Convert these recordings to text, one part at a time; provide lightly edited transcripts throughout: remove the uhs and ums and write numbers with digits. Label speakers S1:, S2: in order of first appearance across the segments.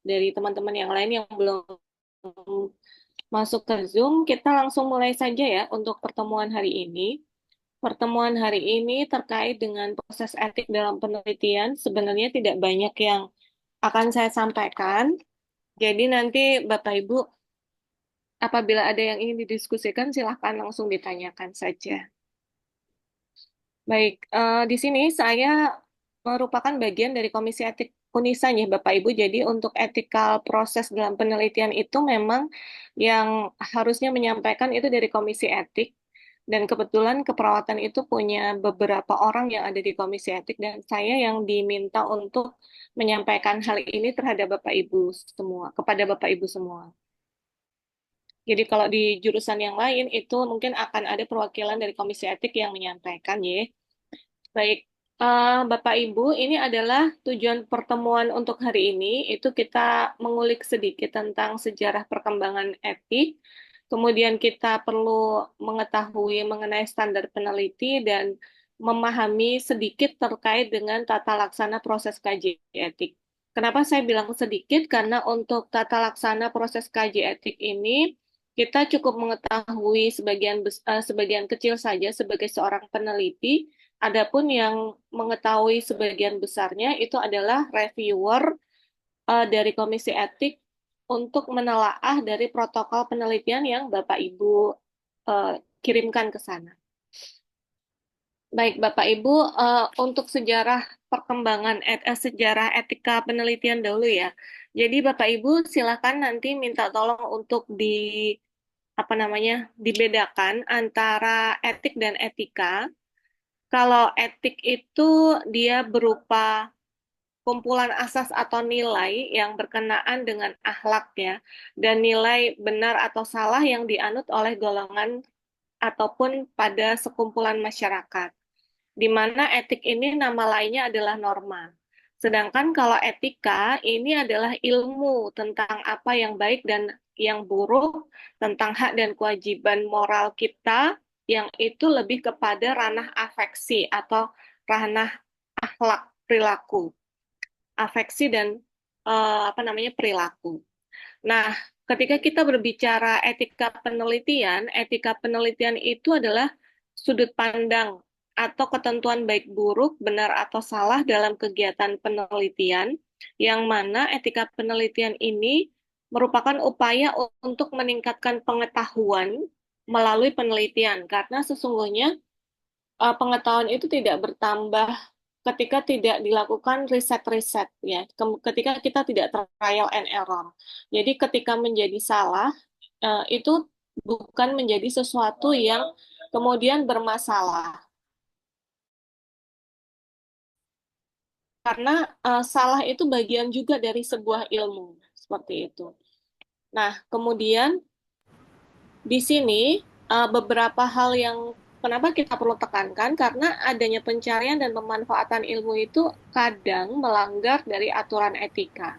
S1: dari teman-teman yang lain yang belum masuk ke Zoom, kita langsung mulai saja ya untuk pertemuan hari ini. Pertemuan hari ini terkait dengan proses etik dalam penelitian, sebenarnya tidak banyak yang akan saya sampaikan. Jadi nanti Bapak Ibu, apabila ada yang ingin didiskusikan, silahkan langsung ditanyakan saja. Baik, di sini saya merupakan bagian dari Komisi Etik Unisan ya Bapak Ibu. Jadi untuk etikal proses dalam penelitian itu memang yang harusnya menyampaikan itu dari Komisi Etik. Dan kebetulan keperawatan itu punya beberapa orang yang ada di Komisi Etik dan saya yang diminta untuk menyampaikan hal ini terhadap Bapak Ibu semua, kepada Bapak Ibu semua. Jadi kalau di jurusan yang lain itu mungkin akan ada perwakilan dari Komisi Etik yang menyampaikan ya. Baik, Bapak Ibu, ini adalah tujuan pertemuan untuk hari ini. Itu kita mengulik sedikit tentang sejarah perkembangan etik. Kemudian kita perlu mengetahui mengenai standar peneliti dan memahami sedikit terkait dengan tata laksana proses kaji etik. Kenapa saya bilang sedikit? Karena untuk tata laksana proses kaji etik ini kita cukup mengetahui sebagian kecil saja sebagai seorang peneliti. Adapun yang mengetahui sebagian besarnya itu adalah reviewer dari Komisi Etik untuk menelaah dari protokol penelitian yang Bapak Ibu eh, kirimkan ke sana. Baik, Bapak Ibu, untuk sejarah perkembangan sejarah etika penelitian dahulu ya. Jadi Bapak Ibu silakan nanti minta tolong untuk apa namanya dibedakan antara etik dan etika. Kalau etik itu dia berupa kumpulan asas atau nilai yang berkenaan dengan akhlak ya, dan nilai benar atau salah yang dianut oleh golongan ataupun pada sekumpulan masyarakat. Di mana etik ini nama lainnya adalah norma. Sedangkan kalau etika ini adalah ilmu tentang apa yang baik dan yang buruk, tentang hak dan kewajiban moral kita, yang itu lebih kepada ranah afeksi atau ranah akhlak perilaku, afeksi dan apa namanya perilaku. Nah, ketika kita berbicara etika penelitian itu adalah sudut pandang atau ketentuan baik buruk, benar atau salah dalam kegiatan penelitian, yang mana etika penelitian ini merupakan upaya untuk meningkatkan pengetahuan melalui penelitian, karena sesungguhnya pengetahuan itu tidak bertambah ketika tidak dilakukan riset-riset ya, ketika kita tidak trial and error. Jadi ketika menjadi salah itu bukan menjadi sesuatu yang kemudian bermasalah karena salah itu bagian juga dari sebuah ilmu seperti itu. Nah, kemudian di sini beberapa hal yang kenapa kita perlu tekankan karena adanya pencarian dan pemanfaatan ilmu itu kadang melanggar dari aturan etika.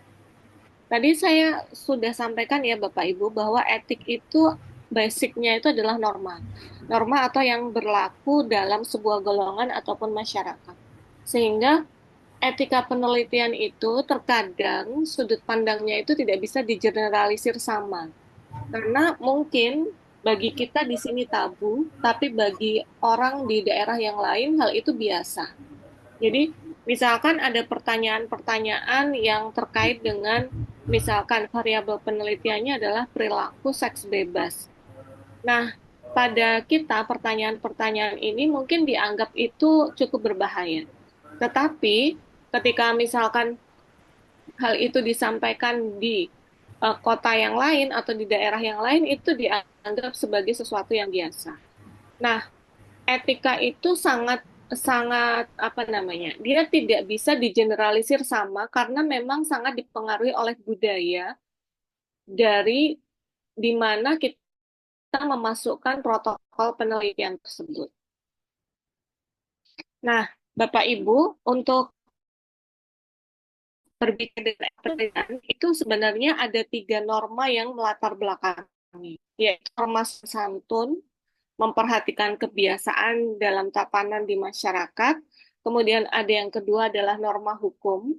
S1: Tadi saya sudah sampaikan ya Bapak Ibu bahwa etik itu basicnya itu adalah norma. Norma atau yang berlaku dalam sebuah golongan ataupun masyarakat. Sehingga etika penelitian itu terkadang sudut pandangnya itu tidak bisa digeneralisir sama. Karena mungkin bagi kita di sini tabu, tapi bagi orang di daerah yang lain hal itu biasa. Jadi, misalkan ada pertanyaan-pertanyaan yang terkait dengan, misalkan variabel penelitiannya adalah perilaku seks bebas. Nah, pada kita pertanyaan-pertanyaan ini mungkin dianggap itu cukup berbahaya. Tetapi ketika misalkan hal itu disampaikan di kota yang lain atau di daerah yang lain, itu dianggap sebagai sesuatu yang biasa. Nah, etika itu sangat sangat apa namanya? Dia tidak bisa digeneralisir sama karena memang sangat dipengaruhi oleh budaya dari di mana kita memasukkan protokol penelitian tersebut. Nah, Bapak Ibu, untuk berbicara dengan penelitian itu sebenarnya ada tiga norma yang melatar belakangi, yaitu norma santun, memperhatikan kebiasaan dalam tatanan di masyarakat. Kemudian ada yang kedua adalah norma hukum.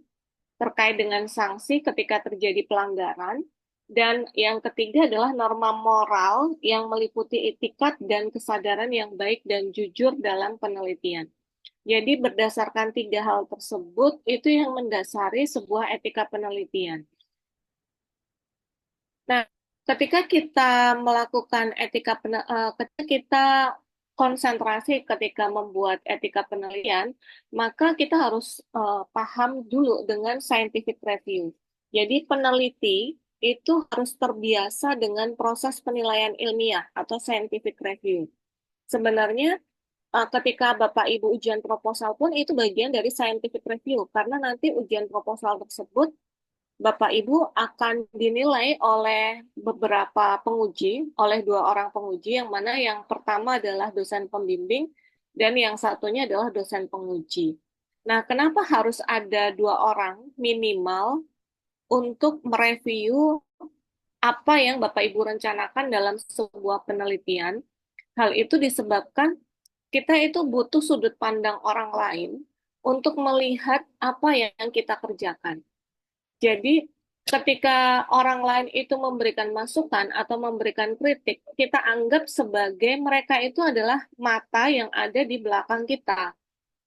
S1: terkait dengan sanksi ketika terjadi pelanggaran. Dan yang ketiga adalah norma moral yang meliputi etikat dan kesadaran yang baik dan jujur dalam penelitian. Jadi berdasarkan tiga hal tersebut itu yang mendasari sebuah etika penelitian. Nah, ketika kita melakukan ketika kita konsentrasi ketika membuat etika penelitian, maka kita harus paham dulu dengan scientific review. Jadi peneliti itu harus terbiasa dengan proses penilaian ilmiah atau scientific review. Sebenarnya ketika Bapak Ibu ujian proposal pun itu bagian dari scientific review karena nanti ujian proposal tersebut Bapak Ibu akan dinilai oleh beberapa penguji, oleh dua orang penguji, yang mana yang pertama adalah dosen pembimbing dan yang satunya adalah dosen penguji. Nah, kenapa harus ada dua orang minimal untuk mereview apa yang Bapak Ibu rencanakan dalam sebuah penelitian? Hal itu disebabkan kita itu butuh sudut pandang orang lain untuk melihat apa yang kita kerjakan. Jadi, ketika orang lain itu memberikan masukan atau memberikan kritik, kita anggap sebagai mereka itu adalah mata yang ada di belakang kita.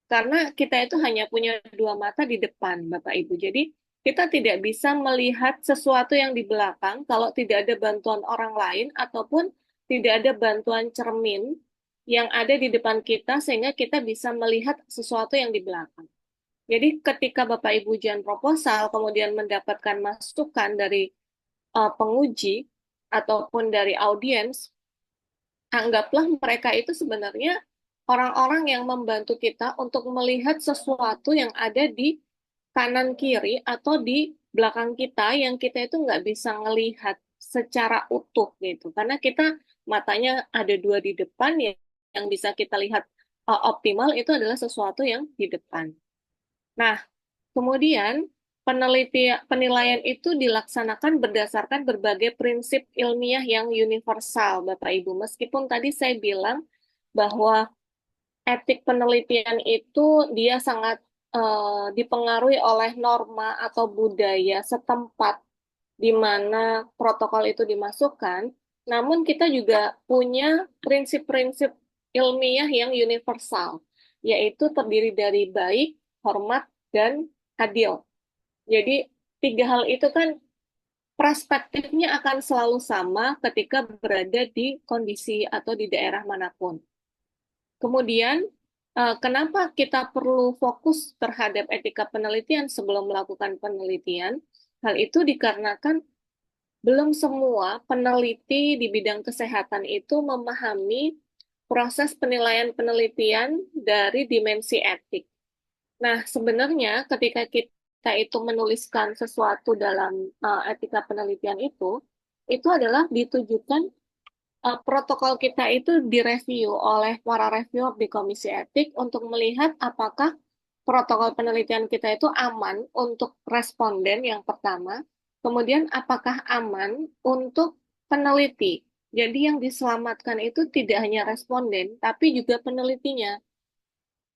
S1: Karena kita itu hanya punya dua mata di depan, Bapak Ibu. Jadi, kita tidak bisa melihat sesuatu yang di belakang kalau tidak ada bantuan orang lain ataupun tidak ada bantuan cermin yang ada di depan kita sehingga kita bisa melihat sesuatu yang di belakang. Jadi ketika Bapak Ibu ujian proposal kemudian mendapatkan masukan dari penguji ataupun dari audiens, anggaplah mereka itu sebenarnya orang-orang yang membantu kita untuk melihat sesuatu yang ada di kanan kiri atau di belakang kita yang kita itu nggak bisa ngelihat secara utuh gitu. Karena kita matanya ada dua di depan ya, yang bisa kita lihat optimal itu adalah sesuatu yang di depan. Nah, kemudian, penilaian itu dilaksanakan berdasarkan berbagai prinsip ilmiah yang universal, Bapak Ibu. Meskipun tadi saya bilang bahwa etik penelitian itu dia sangat dipengaruhi oleh norma atau budaya setempat di mana protokol itu dimasukkan, namun kita juga punya prinsip-prinsip ilmiah yang universal, yaitu terdiri dari baik, hormat, dan adil. Jadi tiga hal itu kan perspektifnya akan selalu sama ketika berada di kondisi atau di daerah manapun. Kemudian, kenapa kita perlu fokus terhadap etika penelitian sebelum melakukan penelitian? Hal itu dikarenakan belum semua peneliti di bidang kesehatan itu memahami proses penilaian penelitian dari dimensi etik. Nah, sebenarnya ketika kita itu menuliskan sesuatu dalam etika penelitian itu adalah ditujukan protokol kita itu direview oleh para reviewer di komisi etik untuk melihat apakah protokol penelitian kita itu aman untuk responden yang pertama, kemudian apakah aman untuk peneliti. Jadi yang diselamatkan itu tidak hanya responden, tapi juga penelitinya.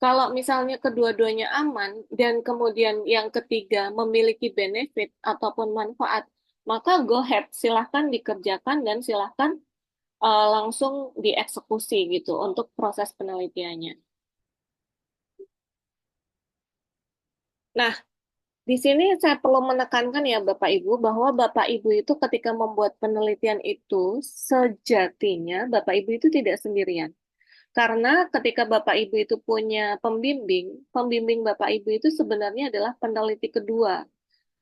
S1: Kalau misalnya kedua-duanya aman dan kemudian yang ketiga memiliki benefit ataupun manfaat, maka go ahead, silahkan dikerjakan dan silahkan langsung dieksekusi gitu untuk proses penelitiannya. Nah, di sini saya perlu menekankan ya Bapak Ibu bahwa Bapak Ibu itu ketika membuat penelitian itu sejatinya Bapak Ibu itu tidak sendirian. Karena ketika Bapak Ibu itu punya pembimbing, pembimbing Bapak Ibu itu sebenarnya adalah peneliti kedua.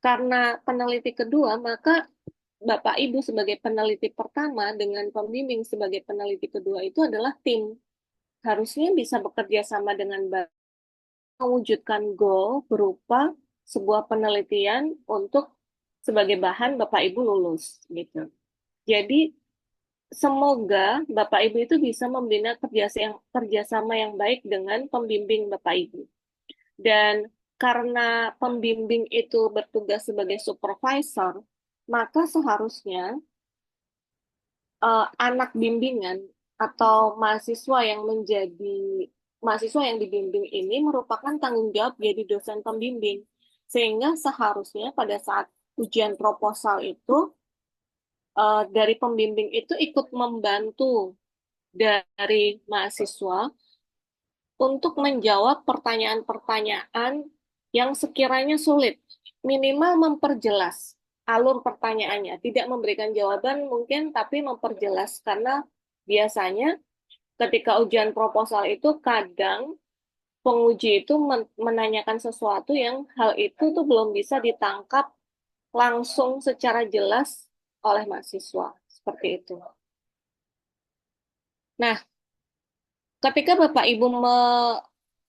S1: Karena peneliti kedua, maka Bapak Ibu sebagai peneliti pertama dengan pembimbing sebagai peneliti kedua itu adalah tim. Harusnya bisa bekerja sama dengan baik, mewujudkan goal berupa sebuah penelitian untuk sebagai bahan Bapak Ibu lulus gitu. Jadi semoga Bapak Ibu itu bisa membina kerjasama yang baik dengan pembimbing Bapak Ibu. Dan karena pembimbing itu bertugas sebagai supervisor, maka seharusnya anak bimbingan atau mahasiswa yang dibimbing ini merupakan tanggung jawab jadi dosen pembimbing. Sehingga seharusnya pada saat ujian proposal itu dari pembimbing itu ikut membantu dari mahasiswa untuk menjawab pertanyaan-pertanyaan yang sekiranya sulit, minimal memperjelas alur pertanyaannya, tidak memberikan jawaban mungkin, tapi memperjelas karena biasanya ketika ujian proposal itu kadang penguji itu menanyakan sesuatu yang hal itu tuh belum bisa ditangkap langsung secara jelas oleh mahasiswa, seperti itu. Nah, ketika Bapak Ibu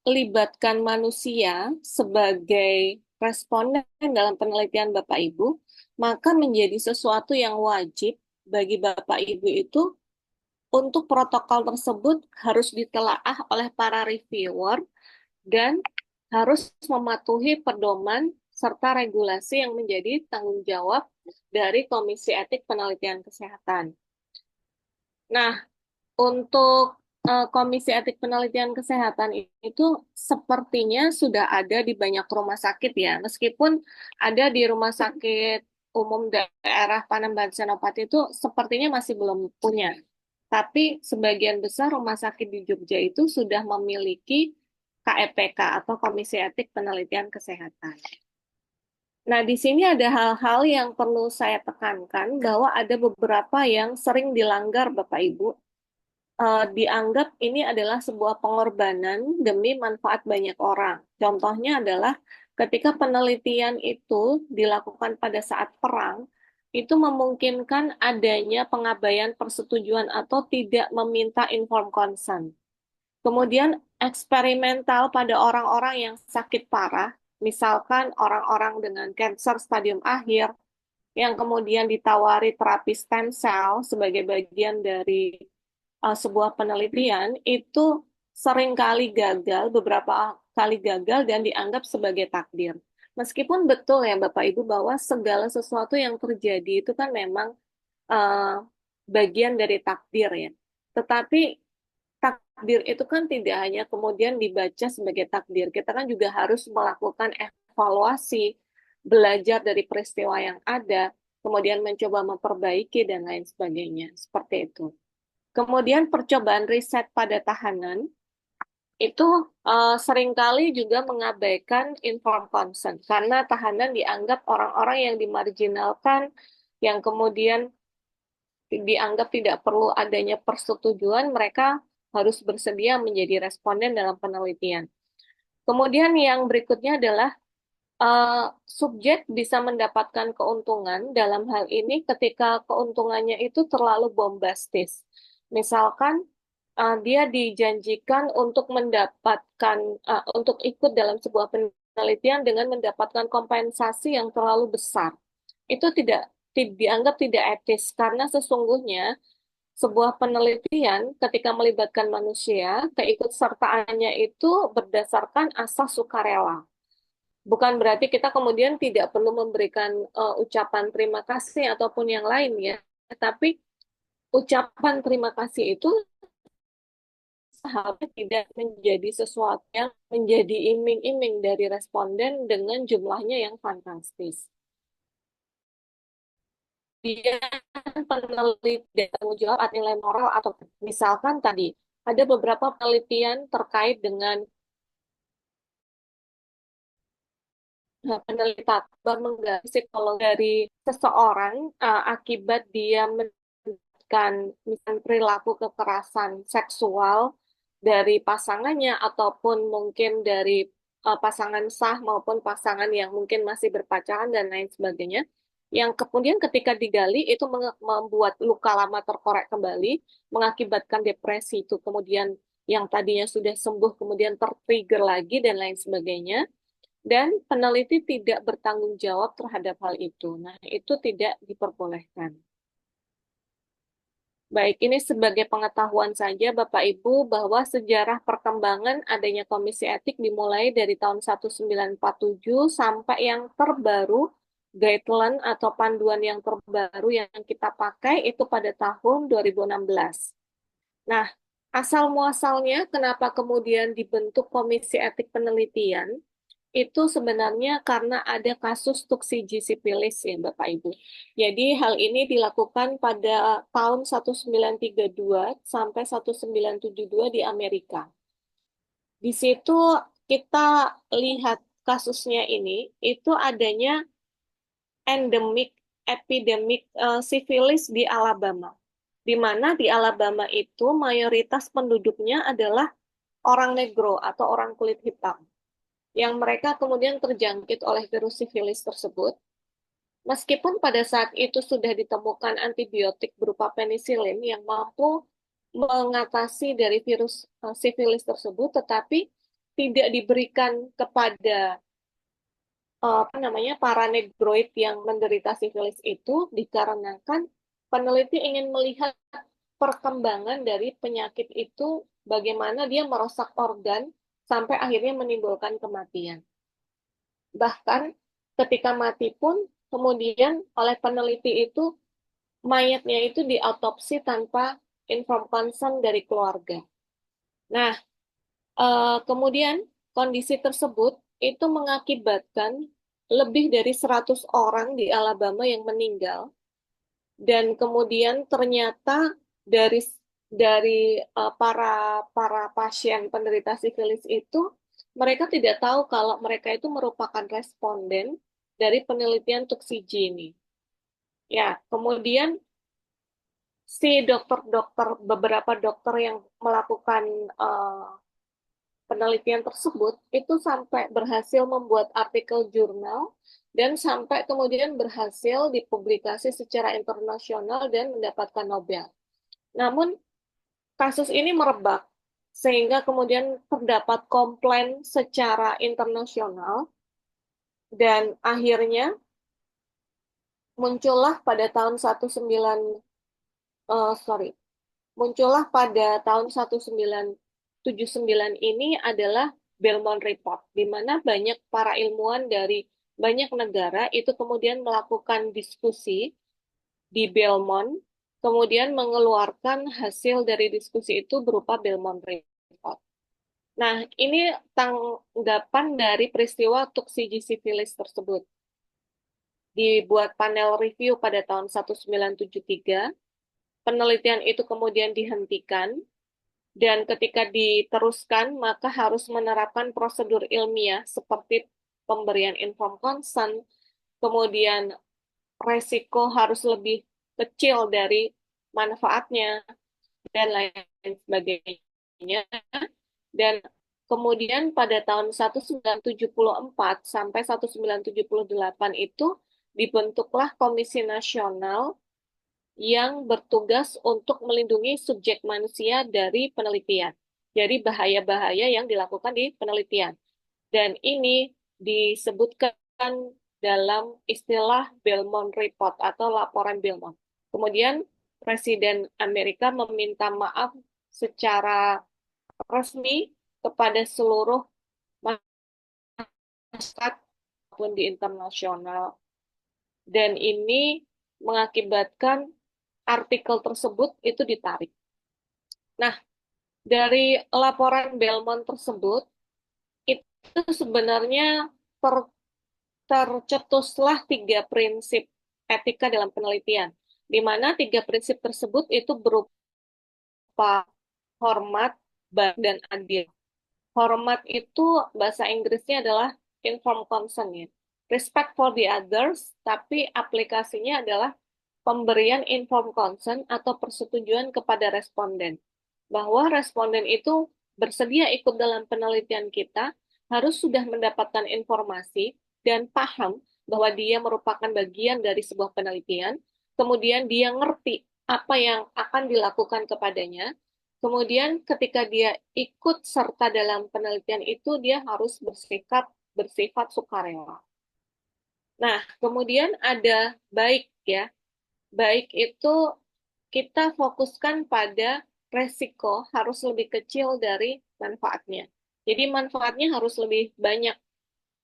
S1: melibatkan manusia sebagai responden dalam penelitian Bapak Ibu, maka menjadi sesuatu yang wajib bagi Bapak Ibu itu untuk protokol tersebut harus ditelaah oleh para reviewer dan harus mematuhi pedoman serta regulasi yang menjadi tanggung jawab dari Komisi Etik Penelitian Kesehatan. Nah, untuk Komisi Etik Penelitian Kesehatan itu sepertinya sudah ada di banyak rumah sakit ya, meskipun ada di Rumah Sakit Umum Daerah Panembahan Senopati itu sepertinya masih belum punya. Tapi sebagian besar rumah sakit di Jogja itu sudah memiliki KEPK atau Komisi Etik Penelitian Kesehatan. Nah, di sini ada hal-hal yang perlu saya tekankan bahwa ada beberapa yang sering dilanggar Bapak Ibu, dianggap ini adalah sebuah pengorbanan demi manfaat banyak orang. Contohnya adalah ketika penelitian itu dilakukan pada saat perang, itu memungkinkan adanya pengabaian persetujuan atau tidak meminta informed consent. Kemudian eksperimental pada orang-orang yang sakit parah, misalkan orang-orang dengan kanker stadium akhir, yang kemudian ditawari terapi stem cell sebagai bagian dari sebuah penelitian itu seringkali gagal, beberapa kali gagal dan dianggap sebagai takdir. Meskipun betul ya Bapak Ibu bahwa segala sesuatu yang terjadi itu kan memang uh, bagian dari takdir ya. Tetapi takdir itu kan tidak hanya kemudian dibaca sebagai takdir. Kita kan juga harus melakukan evaluasi, belajar dari peristiwa yang ada, kemudian mencoba memperbaiki dan lain sebagainya. Seperti itu. Kemudian percobaan riset pada tahanan itu seringkali juga mengabaikan informed consent karena tahanan dianggap orang-orang yang dimarginalkan, yang kemudian dianggap tidak perlu adanya persetujuan, mereka harus bersedia menjadi responden dalam penelitian. Kemudian yang berikutnya adalah subjek bisa mendapatkan keuntungan dalam hal ini ketika keuntungannya itu terlalu bombastis. Misalkan dia dijanjikan untuk mendapatkan untuk ikut dalam sebuah penelitian dengan mendapatkan kompensasi yang terlalu besar. Itu dianggap tidak etis karena sesungguhnya sebuah penelitian ketika melibatkan manusia, keikutsertaannya itu berdasarkan asas sukarela. Bukan berarti kita kemudian tidak perlu memberikan ucapan terima kasih ataupun yang lain ya, tapi ucapan terima kasih itu seharusnya tidak menjadi sesuatu yang menjadi iming-iming dari responden dengan jumlahnya yang fantastis. Dia peneliti dan tanggung jawab atas nilai moral atau misalkan tadi ada beberapa penelitian terkait dengan penelitian menggali psikologi dari seseorang akibat dia mendapatkan misalnya perilaku kekerasan seksual dari pasangannya ataupun mungkin dari pasangan sah maupun pasangan yang mungkin masih berpacaran dan lain sebagainya. Yang kemudian ketika digali itu membuat luka lama terkorek kembali, mengakibatkan depresi itu kemudian yang tadinya sudah sembuh kemudian tertrigger lagi dan lain sebagainya. Dan peneliti tidak bertanggung jawab terhadap hal itu. Nah, itu tidak diperbolehkan. Baik, ini sebagai pengetahuan saja Bapak Ibu bahwa sejarah perkembangan adanya Komisi Etik dimulai dari tahun 1947 sampai yang terbaru, guideline atau panduan yang terbaru yang kita pakai itu pada tahun 2016. Nah, asal muasalnya kenapa kemudian dibentuk Komisi Etik Penelitian? itu sebenarnya karena ada kasus tuksijisipilis ya Bapak Ibu. Jadi hal ini dilakukan pada tahun 1932 sampai 1972 di Amerika. Di situ kita lihat kasusnya ini, itu adanya endemik epidemik sifilis di Alabama. Di mana di Alabama itu mayoritas penduduknya adalah orang negro atau orang kulit hitam yang mereka kemudian terjangkit oleh virus sifilis tersebut. Meskipun pada saat itu sudah ditemukan antibiotik berupa penisilin yang mampu mengatasi dari virus sifilis tersebut, tetapi tidak diberikan kepada apa namanya para negroid yang menderita sifilis itu dikarenakan peneliti ingin melihat perkembangan dari penyakit itu, bagaimana dia merusak organ sampai akhirnya menimbulkan kematian. Bahkan ketika mati pun kemudian oleh peneliti itu mayatnya itu diautopsi tanpa inform consent dari keluarga. Nah, kemudian kondisi tersebut itu mengakibatkan lebih dari 100 orang di Alabama yang meninggal, dan kemudian ternyata dari para para pasien penderita sifilis itu mereka tidak tahu kalau mereka itu merupakan responden dari penelitian Tuksiji ini. Ya, kemudian si dokter-dokter, beberapa dokter yang melakukan uh, penelitian tersebut itu sampai berhasil membuat artikel jurnal dan sampai kemudian berhasil dipublikasi secara internasional dan mendapatkan Nobel. Namun kasus ini merebak sehingga kemudian terdapat komplain secara internasional dan akhirnya muncullah pada tahun 19 sorry muncullah pada tahun 1979 ini adalah Belmont Report, di mana banyak para ilmuwan dari banyak negara itu kemudian melakukan diskusi di Belmont, kemudian mengeluarkan hasil dari diskusi itu berupa Belmont Report. Nah, ini tanggapan dari peristiwa tuksijisifilis tersebut. Dibuat panel review pada tahun 1973, penelitian itu kemudian dihentikan, dan ketika diteruskan, maka harus menerapkan prosedur ilmiah seperti pemberian informed consent, kemudian resiko harus lebih kecil dari manfaatnya, dan lain sebagainya. Dan kemudian pada tahun 1974 sampai 1978 itu dibentuklah Komisi Nasional yang bertugas untuk melindungi subjek manusia dari penelitian, dari bahaya-bahaya yang dilakukan di penelitian. Dan ini disebutkan dalam istilah Belmont Report atau laporan Belmont. Kemudian Presiden Amerika meminta maaf secara resmi kepada seluruh masyarakat maupun di internasional. Dan ini mengakibatkan artikel tersebut itu ditarik. Nah, dari laporan Belmont tersebut, itu sebenarnya ter, tercetuslah 3 prinsip etika dalam penelitian, di mana 3 prinsip tersebut itu berupa hormat, baik, dan adil. Hormat itu bahasa Inggrisnya adalah informed consent ya. Respect for the others, tapi aplikasinya adalah pemberian informed consent atau persetujuan kepada responden. Bahwa responden itu bersedia ikut dalam penelitian kita, harus sudah mendapatkan informasi dan paham bahwa dia merupakan bagian dari sebuah penelitian, kemudian dia ngerti apa yang akan dilakukan kepadanya, kemudian ketika dia ikut serta dalam penelitian itu, dia harus bersifat sukarela. Nah, kemudian ada baik ya. Baik itu kita fokuskan pada resiko harus lebih kecil dari manfaatnya. Jadi manfaatnya harus lebih banyak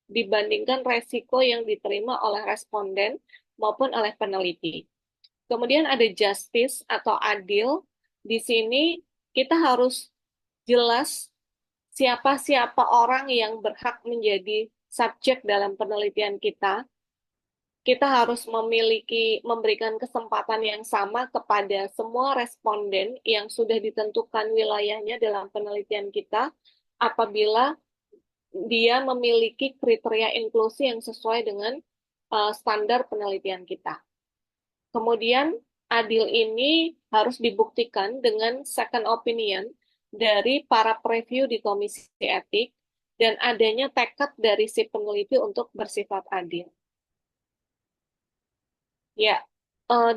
S1: dibandingkan resiko yang diterima oleh responden maupun oleh peneliti. Kemudian ada justice atau adil. Di sini kita harus jelas siapa-siapa orang yang berhak menjadi subjek dalam penelitian kita, kita harus memberikan kesempatan yang sama kepada semua responden yang sudah ditentukan wilayahnya dalam penelitian kita apabila dia memiliki kriteria inklusi yang sesuai dengan standar penelitian kita. Kemudian adil ini harus dibuktikan dengan second opinion dari para preview di komisi etik dan adanya tekad dari si peneliti untuk bersifat adil. Ya,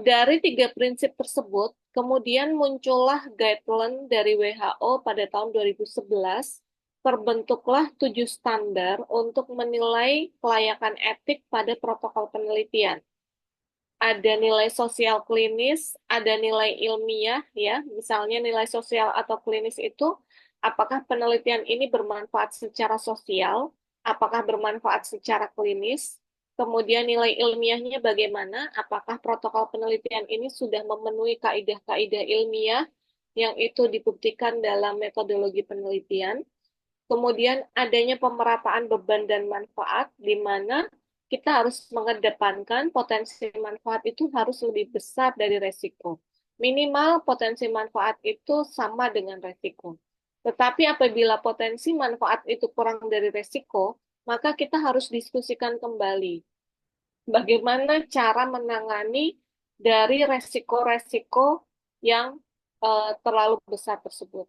S1: dari tiga prinsip tersebut, kemudian muncullah guideline dari WHO pada tahun 2011, terbentuklah 7 standar untuk menilai kelayakan etik pada protokol penelitian. Ada nilai sosial klinis, ada nilai ilmiah, ya, misalnya nilai sosial atau klinis itu, apakah penelitian ini bermanfaat secara sosial, apakah bermanfaat secara klinis, kemudian nilai ilmiahnya bagaimana, apakah protokol penelitian ini sudah memenuhi kaidah-kaidah ilmiah yang itu dibuktikan dalam metodologi penelitian, kemudian adanya pemerataan beban dan manfaat, di mana kita harus mengedepankan potensi manfaat itu harus lebih besar dari resiko. Minimal potensi manfaat itu sama dengan resiko. Tetapi apabila potensi manfaat itu kurang dari resiko, maka kita harus diskusikan kembali bagaimana cara menangani dari resiko-resiko yang terlalu besar tersebut.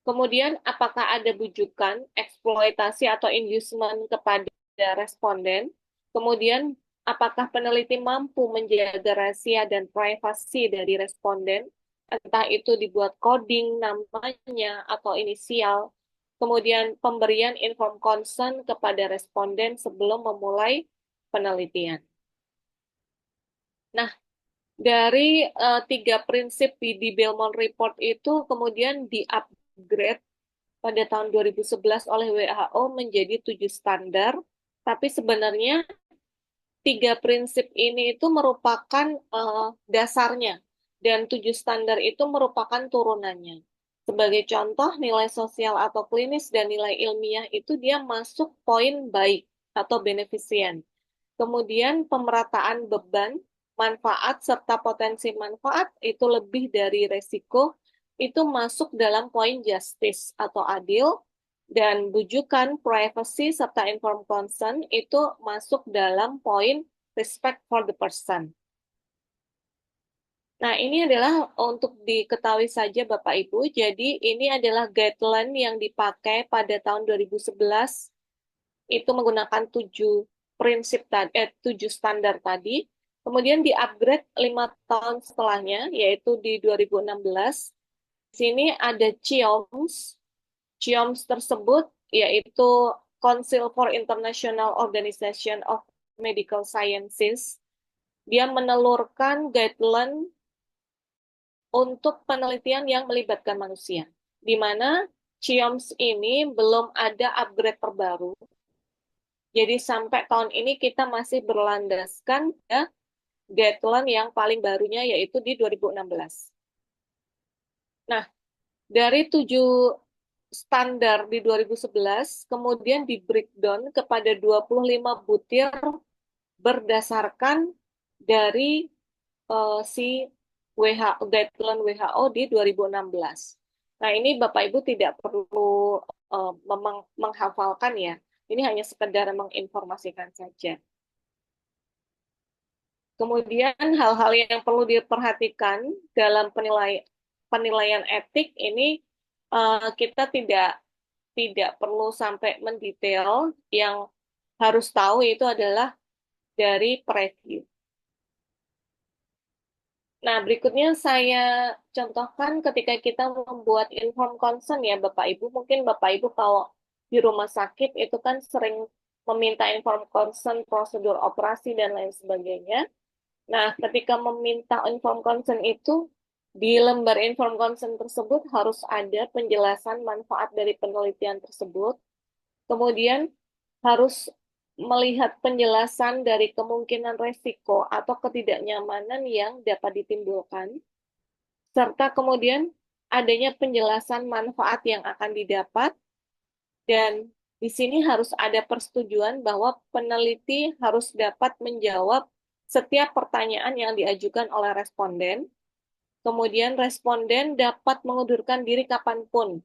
S1: Kemudian, apakah ada bujukan, eksploitasi atau inducement kepada responden? Kemudian, apakah peneliti mampu menjaga rahasia dan privasi dari responden? Entah itu dibuat coding namanya atau inisial. Kemudian, pemberian informed consent kepada responden sebelum memulai penelitian. Nah, dari tiga prinsip di Belmont Report itu kemudian di-upgrade pada tahun 2011 oleh WHO menjadi 7 standar, tapi sebenarnya tiga prinsip ini itu merupakan dasarnya, dan 7 standar itu merupakan turunannya. Sebagai contoh, nilai sosial atau klinis dan nilai ilmiah itu dia masuk poin baik atau beneficient. Kemudian pemerataan beban, manfaat, serta potensi manfaat itu lebih dari resiko, itu masuk dalam poin justice atau adil, dan bujukan, privacy, serta informed consent itu masuk dalam poin respect for the person. Nah, ini adalah untuk diketahui saja Bapak Ibu, jadi ini adalah guideline yang dipakai pada tahun 2011, itu menggunakan 7 prinsip tadi, 7 standar tadi. Kemudian di-upgrade 5 tahun setelahnya, yaitu di 2016. Di sini ada CIOMS. CIOMS tersebut yaitu Council for International Organization of Medical Sciences. Dia menelurkan guideline untuk penelitian yang melibatkan manusia, di mana CIOMS ini belum ada upgrade terbaru. Jadi sampai tahun ini kita masih berlandaskan ya guideline yang paling barunya yaitu di 2016. Nah, dari 7 standar di 2011, kemudian di breakdown kepada 25 butir berdasarkan dari si WHO, guideline WHO di 2016. Nah, ini Bapak Ibu tidak perlu menghafalkan ya. Ini hanya sekedar menginformasikan saja. Kemudian hal-hal yang perlu diperhatikan dalam penilaian etik ini kita tidak perlu sampai mendetail. Yang harus tahu itu adalah dari preview. Nah, berikutnya saya contohkan ketika kita membuat informed consent ya Bapak Ibu. Mungkin Bapak Ibu kalau di rumah sakit itu kan sering meminta informed consent, prosedur operasi, dan lain sebagainya. Nah, ketika meminta informed consent itu, di lembar informed consent tersebut harus ada penjelasan manfaat dari penelitian tersebut. Kemudian harus melihat penjelasan dari kemungkinan resiko atau ketidaknyamanan yang dapat ditimbulkan, serta kemudian adanya penjelasan manfaat yang akan didapat, dan Di sini harus ada persetujuan bahwa peneliti harus dapat menjawab setiap pertanyaan yang diajukan oleh responden. Kemudian responden dapat mengundurkan diri kapanpun,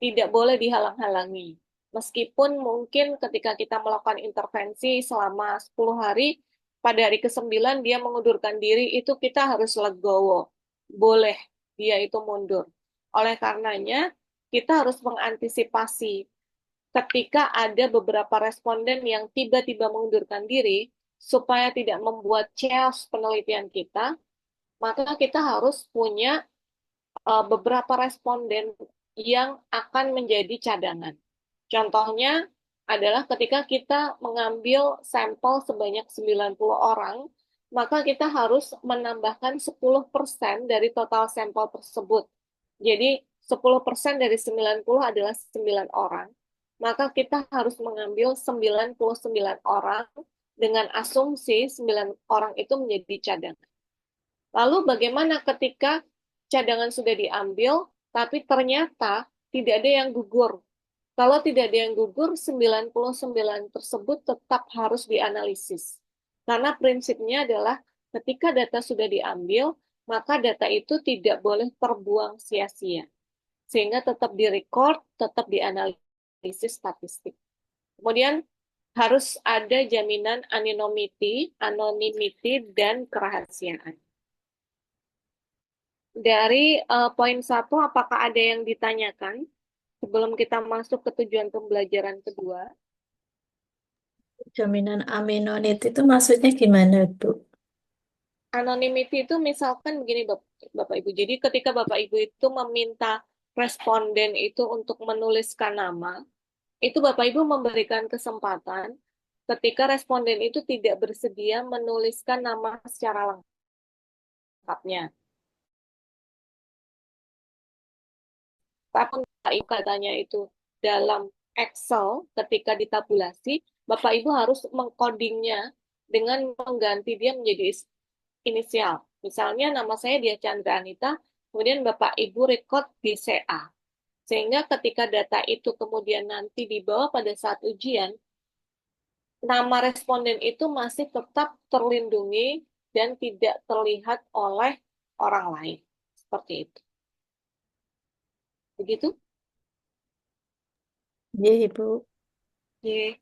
S1: tidak boleh dihalang-halangi. Meskipun mungkin ketika kita melakukan intervensi selama 10 hari, pada hari ke-9 dia mengundurkan diri, itu kita harus legowo. Boleh dia itu mundur. Oleh karenanya, kita harus mengantisipasi ketika ada beberapa responden yang tiba-tiba mengundurkan diri, supaya tidak membuat chaos penelitian kita, maka kita harus punya beberapa responden yang akan menjadi cadangan. Contohnya adalah ketika kita mengambil sampel sebanyak 90 orang, maka kita harus menambahkan 10% dari total sampel tersebut. Jadi 10% dari 90 adalah 9 orang. Maka kita harus mengambil 99 orang dengan asumsi 9 orang itu menjadi cadangan. Lalu bagaimana ketika cadangan sudah diambil, tapi ternyata tidak ada yang gugur? Kalau tidak ada yang gugur, 99 tersebut tetap harus dianalisis. Karena prinsipnya adalah ketika data sudah diambil, maka data itu tidak boleh terbuang sia-sia. Sehingga tetap direcord, tetap dianalisis statistik. Kemudian harus ada jaminan anonymity dan kerahasiaan. Dari poin satu, apakah ada yang ditanyakan sebelum kita masuk ke tujuan pembelajaran kedua?
S2: Jaminan anonimit itu maksudnya gimana, Bu?
S1: Anonymity itu misalkan begini Bapak Ibu. Jadi ketika Bapak Ibu itu meminta responden itu untuk menuliskan nama, itu Bapak Ibu memberikan kesempatan ketika responden itu tidak bersedia menuliskan nama secara lengkapnya. Tapi Bapak Ibu katanya itu dalam Excel ketika ditabulasi, Bapak Ibu harus mengcodingnya dengan mengganti dia menjadi inisial. Misalnya nama saya Dia Chandra Anita, kemudian Bapak Ibu record di CA. Sehingga ketika data itu kemudian nanti dibawa pada saat ujian, nama responden itu masih tetap terlindungi dan tidak terlihat oleh orang lain. Seperti itu. Begitu?
S2: Iya, Ibu.
S1: Oke.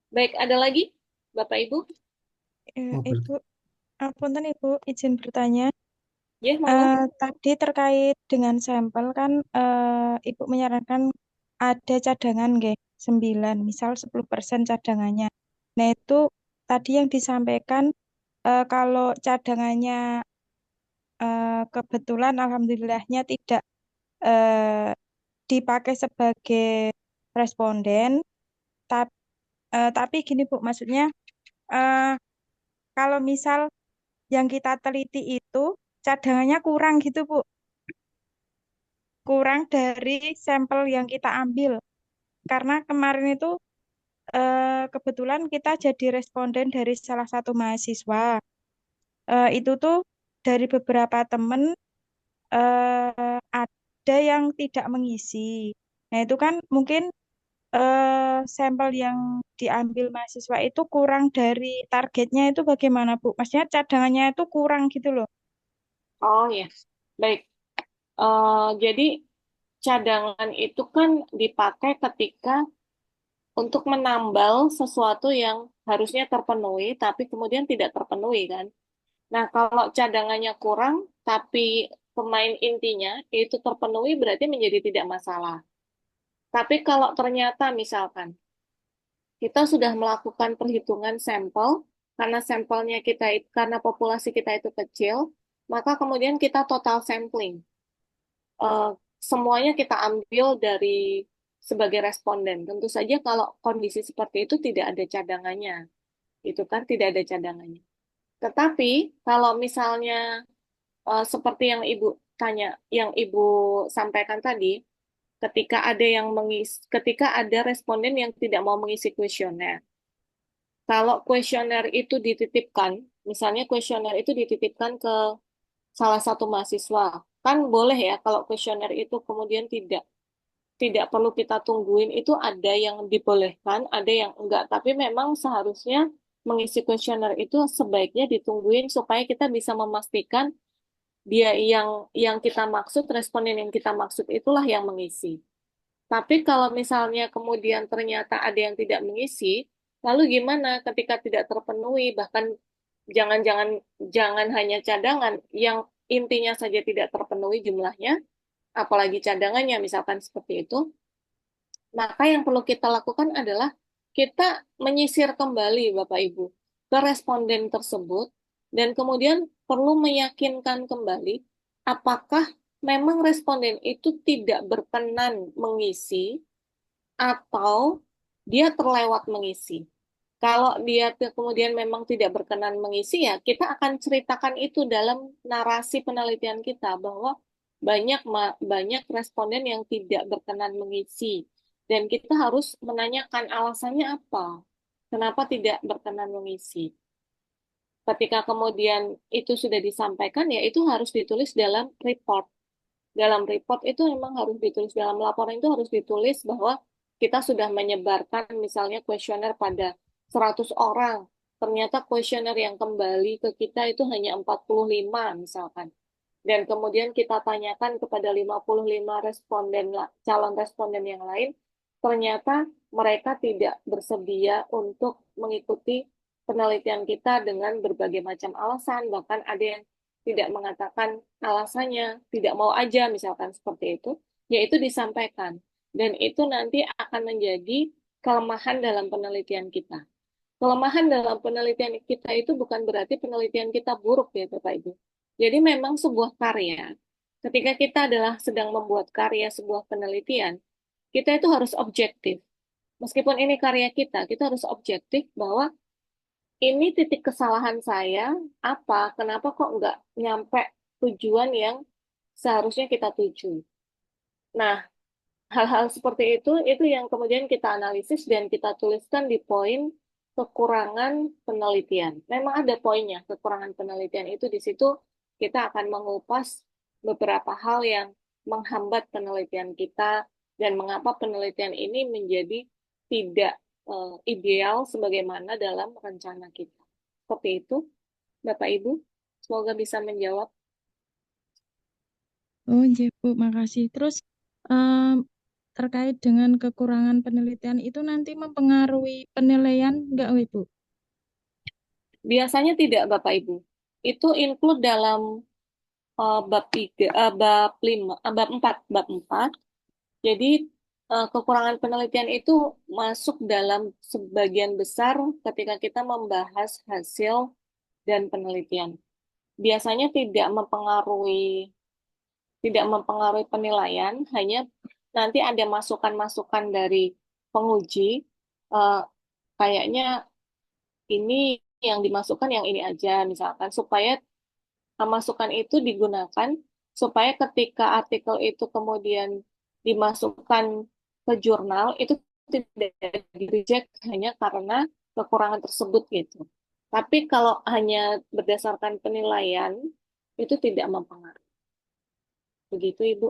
S1: Baik, ada lagi Bapak Ibu?
S3: Ibu, punten Ibu, izin bertanya.
S1: Ya, monggo.
S3: Tadi terkait dengan sampel kan Ibu menyarankan ada cadangan nggih, 9, misal 10% cadangannya. Nah, itu tadi yang disampaikan kalau cadangannya kebetulan alhamdulillahnya tidak eh, dipakai sebagai responden, tapi tapi gini Bu, maksudnya eh, kalau misal yang kita teliti itu cadangannya kurang gitu Bu, kurang dari sampel yang kita ambil. Karena kemarin itu kebetulan kita jadi responden dari salah satu mahasiswa. Itu tuh dari beberapa temen ada yang tidak mengisi. Nah itu kan mungkin sampel yang diambil mahasiswa itu kurang dari targetnya itu bagaimana Bu? Maksudnya cadangannya itu kurang gitu loh.
S1: Oh ya, baik. Jadi cadangan itu kan dipakai ketika untuk menambal sesuatu yang harusnya terpenuhi, tapi kemudian tidak terpenuhi kan. Nah, kalau cadangannya kurang, tapi pemain intinya itu terpenuhi, berarti menjadi tidak masalah. Tapi kalau ternyata misalkan kita sudah melakukan perhitungan sampel, karena sampelnya kita, karena populasi kita itu kecil, maka kemudian kita total sampling. eh, Semuanya kita ambil dari sebagai responden. Tentu saja kalau kondisi seperti itu tidak ada cadangannya, itu kan tidak ada cadangannya. Tetapi kalau misalnya seperti yang Ibu tanya, yang Ibu sampaikan tadi, ketika ada responden yang tidak mau mengisi kuesioner. Kalau kuesioner itu dititipkan, misalnya kuesioner itu dititipkan ke salah satu mahasiswa, kan boleh ya kalau kuesioner itu kemudian tidak tidak perlu kita tungguin itu ada yang dibolehkan, ada yang enggak. Tapi memang seharusnya mengisi kuesioner itu sebaiknya ditungguin supaya kita bisa memastikan dia yang kita maksud, responden yang kita maksud itulah yang mengisi. Tapi kalau misalnya kemudian ternyata ada yang tidak mengisi, lalu gimana ketika tidak terpenuhi, bahkan jangan-jangan jangan hanya cadangan, yang intinya saja tidak terpenuhi jumlahnya, apalagi cadangannya misalkan seperti itu, maka yang perlu kita lakukan adalah kita menyisir kembali Bapak Ibu ke responden tersebut dan kemudian perlu meyakinkan kembali apakah memang responden itu tidak berkenan mengisi atau dia terlewat mengisi. Kalau dia kemudian memang tidak berkenan mengisi, ya kita akan ceritakan itu dalam narasi penelitian kita bahwa banyak responden yang tidak berkenan mengisi dan kita harus menanyakan alasannya apa, kenapa tidak berkenan mengisi. Ketika kemudian itu sudah disampaikan, ya itu harus ditulis dalam report. Dalam report itu memang harus ditulis, dalam laporan itu harus ditulis bahwa kita sudah menyebarkan misalnya kuesioner pada 100 orang. Ternyata kuesioner yang kembali ke kita itu hanya 45 misalkan. Dan kemudian kita tanyakan kepada 55 responden, calon responden yang lain, ternyata mereka tidak bersedia untuk mengikuti penelitian kita dengan berbagai macam alasan, bahkan ada yang tidak mengatakan alasannya, tidak mau aja misalkan seperti itu, yaitu disampaikan. Dan itu nanti akan menjadi kelemahan dalam penelitian kita. Kelemahan dalam penelitian kita itu bukan berarti penelitian kita buruk ya Bapak Ibu. Jadi memang sebuah karya, ketika kita adalah sedang membuat karya sebuah penelitian, kita itu harus objektif. Meskipun ini karya kita harus objektif bahwa ini titik kesalahan saya, apa, kenapa kok nggak nyampe tujuan yang seharusnya kita tuju. Nah, hal-hal seperti itu yang kemudian kita analisis dan kita tuliskan di poin kekurangan penelitian. Memang ada poinnya, kekurangan penelitian itu di situ kita akan mengupas beberapa hal yang menghambat penelitian kita dan mengapa penelitian ini menjadi tidak ideal sebagaimana dalam rencana kita. Seperti itu, Bapak Ibu. Semoga bisa menjawab.
S3: Oh, iya, Bu, makasih. Terus em, terkait dengan kekurangan penelitian itu nanti mempengaruhi penilaian enggak, Ibu?
S1: Biasanya tidak, Bapak Ibu. Itu include dalam bab 3, bab 5, bab 4. Jadi kekurangan penelitian itu masuk dalam sebagian besar ketika kita membahas hasil dan penelitian. Biasanya tidak mempengaruhi penilaian, hanya nanti ada masukan-masukan dari penguji, eh, kayaknya ini yang dimasukkan yang ini aja, misalkan, supaya masukan itu digunakan supaya ketika artikel itu kemudian dimasukkan ke jurnal, itu tidak di-reject hanya karena kekurangan tersebut gitu. Tapi kalau hanya berdasarkan penilaian, itu tidak mempengaruhi. Begitu, Ibu.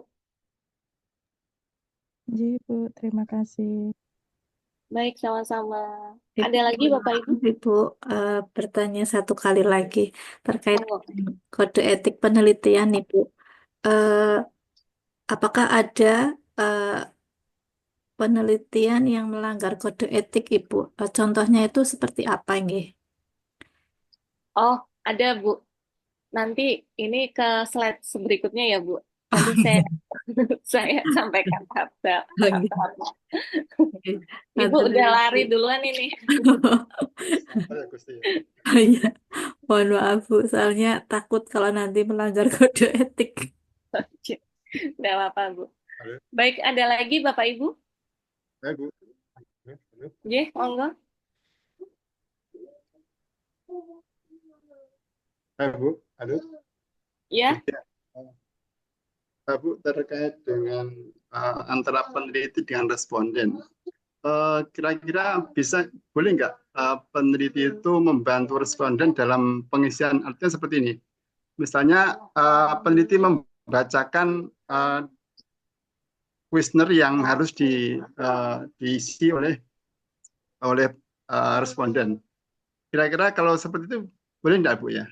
S3: Iya, Bu, terima kasih.
S1: Baik, sama-sama.
S2: Ibu,
S1: Ada lagi, Bapak Ibu?
S2: Ibu bertanya satu kali lagi terkait
S1: Monggo.
S2: kode etik penelitian, Ibu. Eh, apakah ada eh, penelitian yang melanggar kode etik, Ibu? Contohnya itu seperti apa, nggih?
S1: Oh, ada, Bu. Nanti ini ke slide berikutnya ya, Bu.
S2: Oh
S1: Nanti saya
S2: iya.
S1: saya sampaikan
S2: Oh, iya.
S1: tahap-tahapnya.
S2: Oke.
S1: Ibu
S2: Matur
S1: udah
S2: nuwun,
S1: lari
S2: Bu.
S1: duluan ini.
S2: Oh iya, mohon maaf Bu, soalnya takut kalau nanti melanggar kode etik.
S1: Udah apa, Bu. Baik, ada lagi Bapak Ibu? Ye, monggo.
S4: Bu, halo.
S1: Ya,
S4: Bu, terkait dengan antara peneliti dengan responden. Kira-kira boleh nggak peneliti itu membantu responden dalam pengisian, artinya seperti ini. Misalnya peneliti membacakan kuesioner yang harus diisi oleh responden. Kira-kira kalau seperti itu boleh enggak, Bu ya?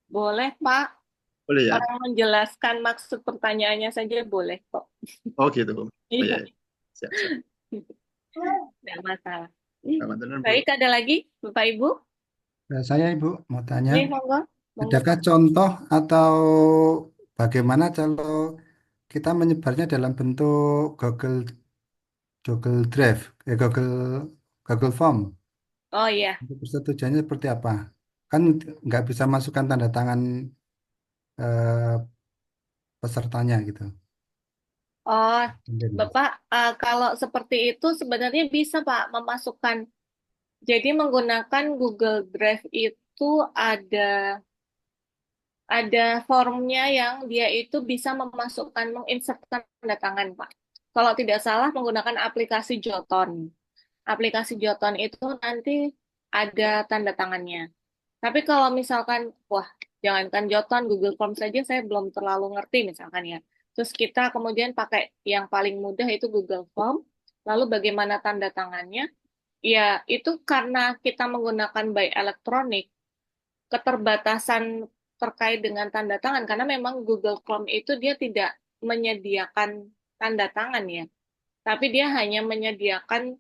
S1: Boleh, Pak.
S4: Boleh ya?
S1: Orang menjelaskan maksud pertanyaannya saja boleh kok.
S4: Oh gitu. Oh
S1: Iya,
S4: ya, siap, siap.
S1: tidak masalah.
S4: Selamat tidur, Bu.
S1: Baik, ada lagi, Bapak Ibu?
S5: Saya Ibu mau tanya,
S1: Iya, monggo. Monggo,
S5: adakah
S1: Pak.
S5: contoh atau bagaimana kalau kita menyebarnya dalam bentuk Google Drive, Google Form?
S1: Oh iya.
S5: Untuk persetujuannya seperti apa? Kan nggak bisa masukkan tanda tangan eh, pesertanya gitu.
S1: Oh,
S5: Mungkin.
S1: Bapak, kalau seperti itu sebenarnya bisa, Pak, memasukkan. Jadi menggunakan Google Drive itu ada ada formnya yang dia itu bisa memasukkan, menginsertkan tanda tangan, Pak. Kalau tidak salah menggunakan aplikasi Jotun. Aplikasi Jotun itu nanti ada tanda tangannya. Tapi kalau misalkan, wah, jangankan Jotun, Google Form saja saya belum terlalu ngerti misalkan ya. Terus kita kemudian pakai yang paling mudah itu Google Form. Lalu bagaimana tanda tangannya? Ya, itu karena kita menggunakan by elektronik, keterbatasan terkait dengan tanda tangan, karena memang Google Form itu dia tidak menyediakan tanda tangan ya, tapi dia hanya menyediakan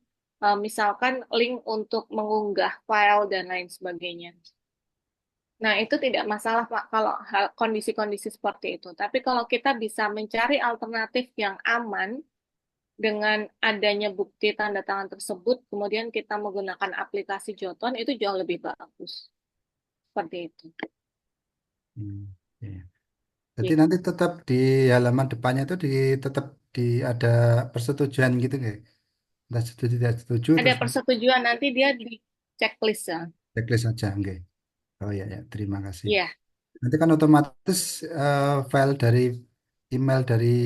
S1: misalkan link untuk mengunggah file dan lain sebagainya. Nah, itu tidak masalah Pak kalau kondisi-kondisi seperti itu. Tapi kalau kita bisa mencari alternatif yang aman dengan adanya bukti tanda tangan tersebut, kemudian kita menggunakan aplikasi Jotun, itu jauh lebih bagus. Seperti itu.
S5: Hmm, iya. Jadi
S1: Iya.
S5: nanti tetap di halaman depannya itu tetap ada persetujuan gitu nggak? Entah setuju tidak setuju
S1: Ada
S5: terus
S1: persetujuan, nanti dia di checklist ya.
S5: checklist aja enggak? Oh ya ya, terima kasih.
S1: Iya,
S5: Nanti kan otomatis file dari email dari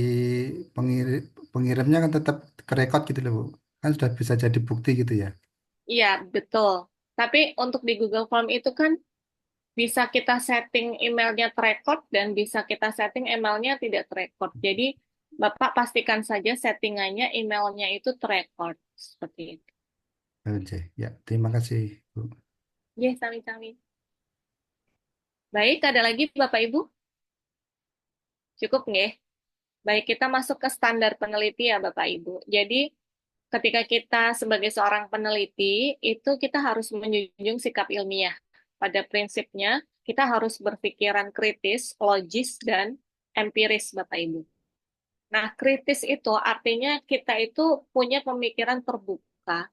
S5: pengirimnya kan tetap kerekod gitu loh, Bu. Kan sudah bisa jadi bukti gitu ya.
S1: iya, betul. Tapi untuk di Google Form itu kan bisa kita setting emailnya terrecord dan bisa kita setting emailnya tidak terrecord. Jadi Bapak pastikan saja settingannya emailnya itu terrecord. Seperti itu.
S5: Oke, ya, terima kasih, Bu.
S1: Ya, sami-sami. Baik, ada lagi Bapak Ibu? Cukup nggih? Baik, kita masuk ke standar peneliti ya Bapak Ibu. Jadi ketika kita sebagai seorang peneliti, itu kita harus menjunjung sikap ilmiah. Pada prinsipnya, kita harus berpikiran kritis, logis, dan empiris, Bapak Ibu. Nah, kritis itu artinya kita itu punya pemikiran terbuka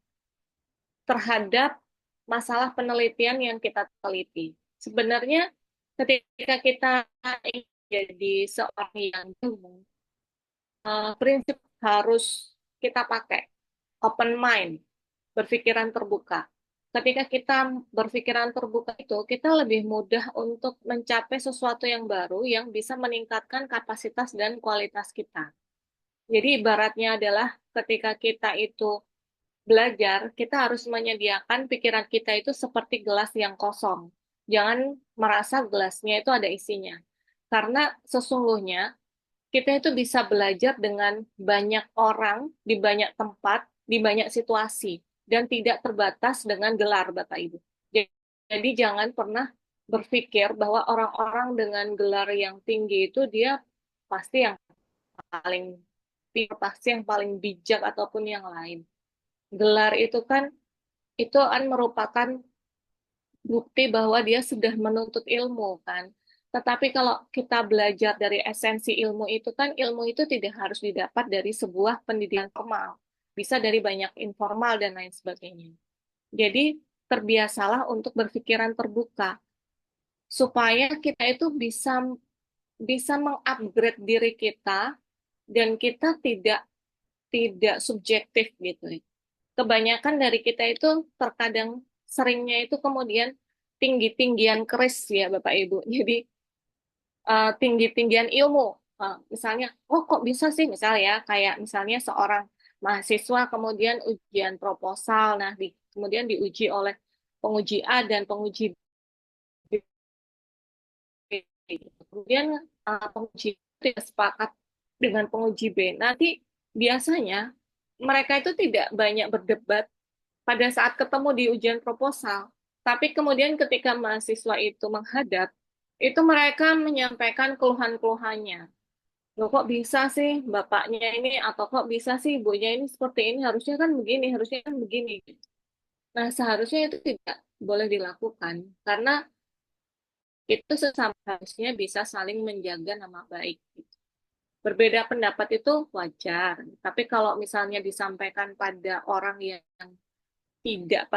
S1: terhadap masalah penelitian yang kita teliti. Sebenarnya, ketika kita ingin jadi seorang yang ilmu, prinsip harus kita pakai open mind, berpikiran terbuka. Ketika kita berpikiran terbuka itu, kita lebih mudah untuk mencapai sesuatu yang baru yang bisa meningkatkan kapasitas dan kualitas kita. Jadi ibaratnya adalah ketika kita itu belajar, kita harus menyediakan pikiran kita itu seperti gelas yang kosong. Jangan merasa gelasnya itu ada isinya. Karena sesungguhnya kita itu bisa belajar dengan banyak orang, di banyak tempat, di banyak situasi, dan tidak terbatas dengan gelar, Bapak Ibu. Jadi jangan pernah berpikir bahwa orang-orang dengan gelar yang tinggi itu dia pasti yang paling pasti yang paling bijak ataupun yang lain. Gelar itu kan merupakan bukti bahwa dia sudah menuntut ilmu kan. Tetapi kalau kita belajar dari esensi ilmu itu kan ilmu itu tidak harus didapat dari sebuah pendidikan formal. Bisa dari banyak informal dan lain sebagainya. Jadi terbiasalah untuk berpikiran terbuka supaya kita itu bisa bisa mengupgrade diri kita dan kita tidak subjektif gitu. Kebanyakan dari kita itu terkadang seringnya itu kemudian tinggi-tinggian keris ya Bapak Ibu. Jadi tinggi-tinggian ilmu. Misalnya, oh kok bisa sih misalnya ya, kayak misalnya seorang mahasiswa kemudian ujian proposal, nah kemudian diuji oleh penguji A dan penguji B. Kemudian penguji tidak sepakat dengan penguji B. Nanti biasanya mereka itu tidak banyak berdebat pada saat ketemu di ujian proposal. Tapi kemudian ketika mahasiswa itu menghadap, itu mereka menyampaikan keluhan-keluhannya. Loh kok bisa sih bapaknya ini, atau kok bisa sih ibunya ini seperti ini, harusnya kan begini, harusnya kan begini. Nah, seharusnya itu tidak boleh dilakukan, karena itu sesama harusnya bisa saling menjaga nama baik. Berbeda pendapat itu wajar, tapi kalau misalnya disampaikan pada orang yang tidak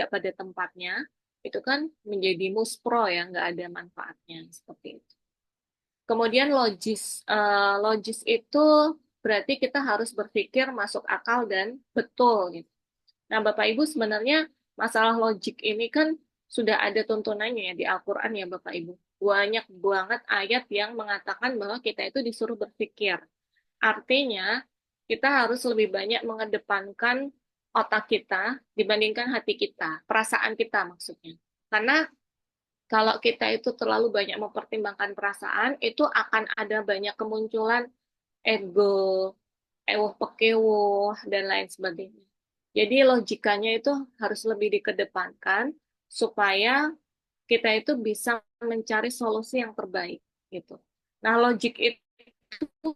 S1: pada tempatnya, itu kan menjadi muspro ya, nggak ada manfaatnya seperti itu. Kemudian logis itu berarti kita harus berpikir masuk akal dan betul gitu. Nah, Bapak Ibu sebenarnya masalah logik ini kan sudah ada tuntunannya ya di Al-Quran ya Bapak Ibu. Banyak banget ayat yang mengatakan bahwa kita itu disuruh berpikir. Artinya, kita harus lebih banyak mengedepankan otak kita dibandingkan hati kita, perasaan kita maksudnya. Karena kalau kita itu terlalu banyak mempertimbangkan perasaan, itu akan ada banyak kemunculan ego, ewuh pekewuh, dan lain sebagainya. Jadi logikanya itu harus lebih dikedepankan supaya kita itu bisa mencari solusi yang terbaik gitu. Nah, logik itu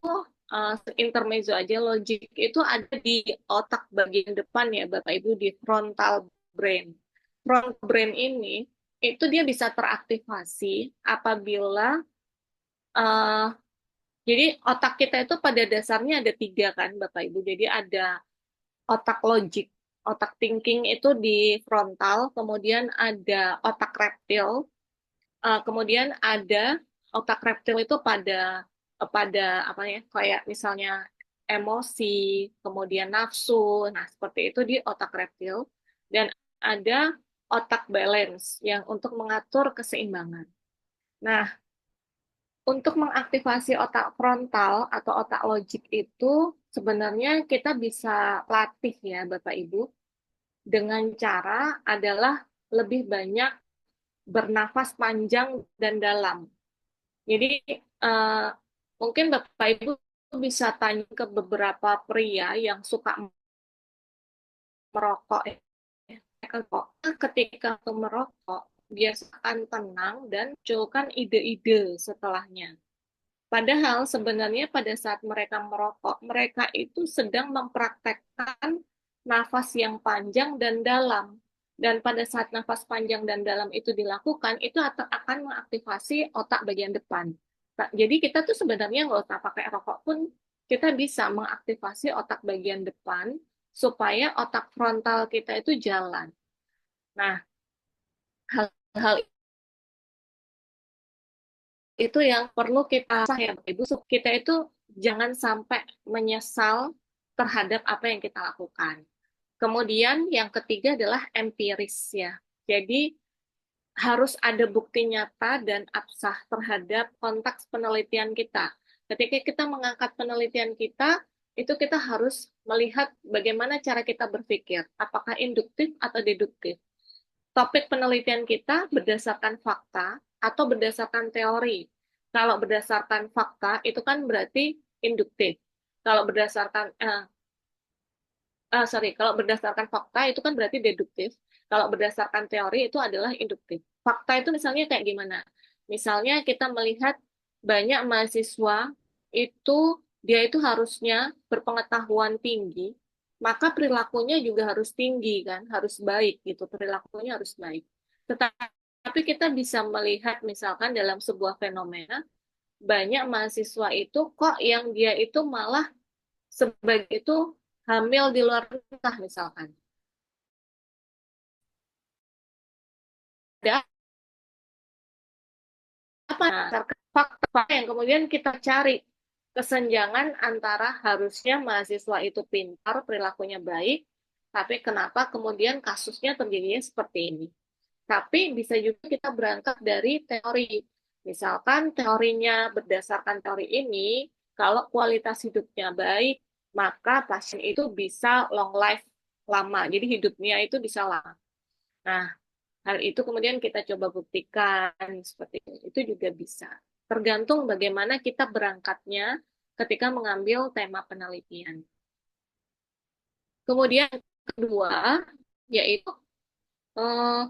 S1: intermezzo aja, logik itu ada di otak bagian depan ya Bapak Ibu, di frontal brain. Frontal brain ini itu dia bisa teraktivasi apabila uh, jadi otak kita itu pada dasarnya ada tiga kan Bapak Ibu. Jadi ada otak logik, otak thinking itu di frontal, kemudian ada otak reptil, kemudian ada otak reptil itu pada apa ya, kayak misalnya emosi, kemudian nafsu. Nah, seperti itu di otak reptil, dan ada otak balance yang untuk mengatur keseimbangan. Nah, untuk mengaktifasi otak frontal atau otak logik itu sebenarnya kita bisa latih ya Bapak Ibu dengan cara adalah lebih banyak bernafas panjang dan dalam. Jadi eh, mungkin Bapak Ibu bisa tanya ke beberapa pria yang suka merokok. Ketika merokok, biasa akan tenang dan munculkan ide-ide setelahnya. Padahal sebenarnya pada saat mereka merokok, mereka itu sedang mempraktekkan nafas yang panjang dan dalam. Dan pada saat nafas panjang dan dalam itu dilakukan, itu akan mengaktifasi otak bagian depan. Jadi kita tuh sebenarnya nggak usah pakai rokok pun, kita bisa mengaktifasi otak bagian depan supaya otak frontal kita itu jalan. Nah, hal-hal itu yang perlu kita ya Ibu, kita itu jangan sampai menyesal terhadap apa yang kita lakukan. Kemudian yang ketiga adalah empiris ya. Jadi harus ada bukti nyata dan absah terhadap konteks penelitian kita. Ketika kita mengangkat penelitian kita, itu kita harus melihat bagaimana cara kita berpikir, apakah induktif atau deduktif. Topik penelitian kita berdasarkan fakta atau berdasarkan teori. Kalau berdasarkan fakta itu kan berarti induktif. Kalau berdasarkan kalau berdasarkan fakta itu kan berarti deduktif. Kalau berdasarkan teori itu adalah induktif. Fakta itu misalnya kayak gimana? Misalnya kita melihat banyak mahasiswa itu dia itu harusnya berpengetahuan tinggi, maka perilakunya juga harus tinggi kan, harus baik gitu, perilakunya harus baik. Tetapi kita bisa melihat misalkan dalam sebuah fenomena banyak mahasiswa itu kok yang dia itu malah sebagai itu hamil di luar nikah misalkan. Ada apa? Fakta yang kemudian kita cari kesenjangan antara harusnya mahasiswa itu pintar, perilakunya baik, tapi kenapa kemudian kasusnya terjadinya seperti ini. Tapi bisa juga kita berangkat dari teori. Misalkan teorinya berdasarkan teori ini, kalau kualitas hidupnya baik, maka pasien itu bisa long life, lama. Jadi hidupnya itu bisa lama. Nah, hal itu kemudian kita coba buktikan seperti itu. Itu juga bisa. Tergantung bagaimana kita berangkatnya ketika mengambil tema penelitian. Kemudian kedua, yaitu eh,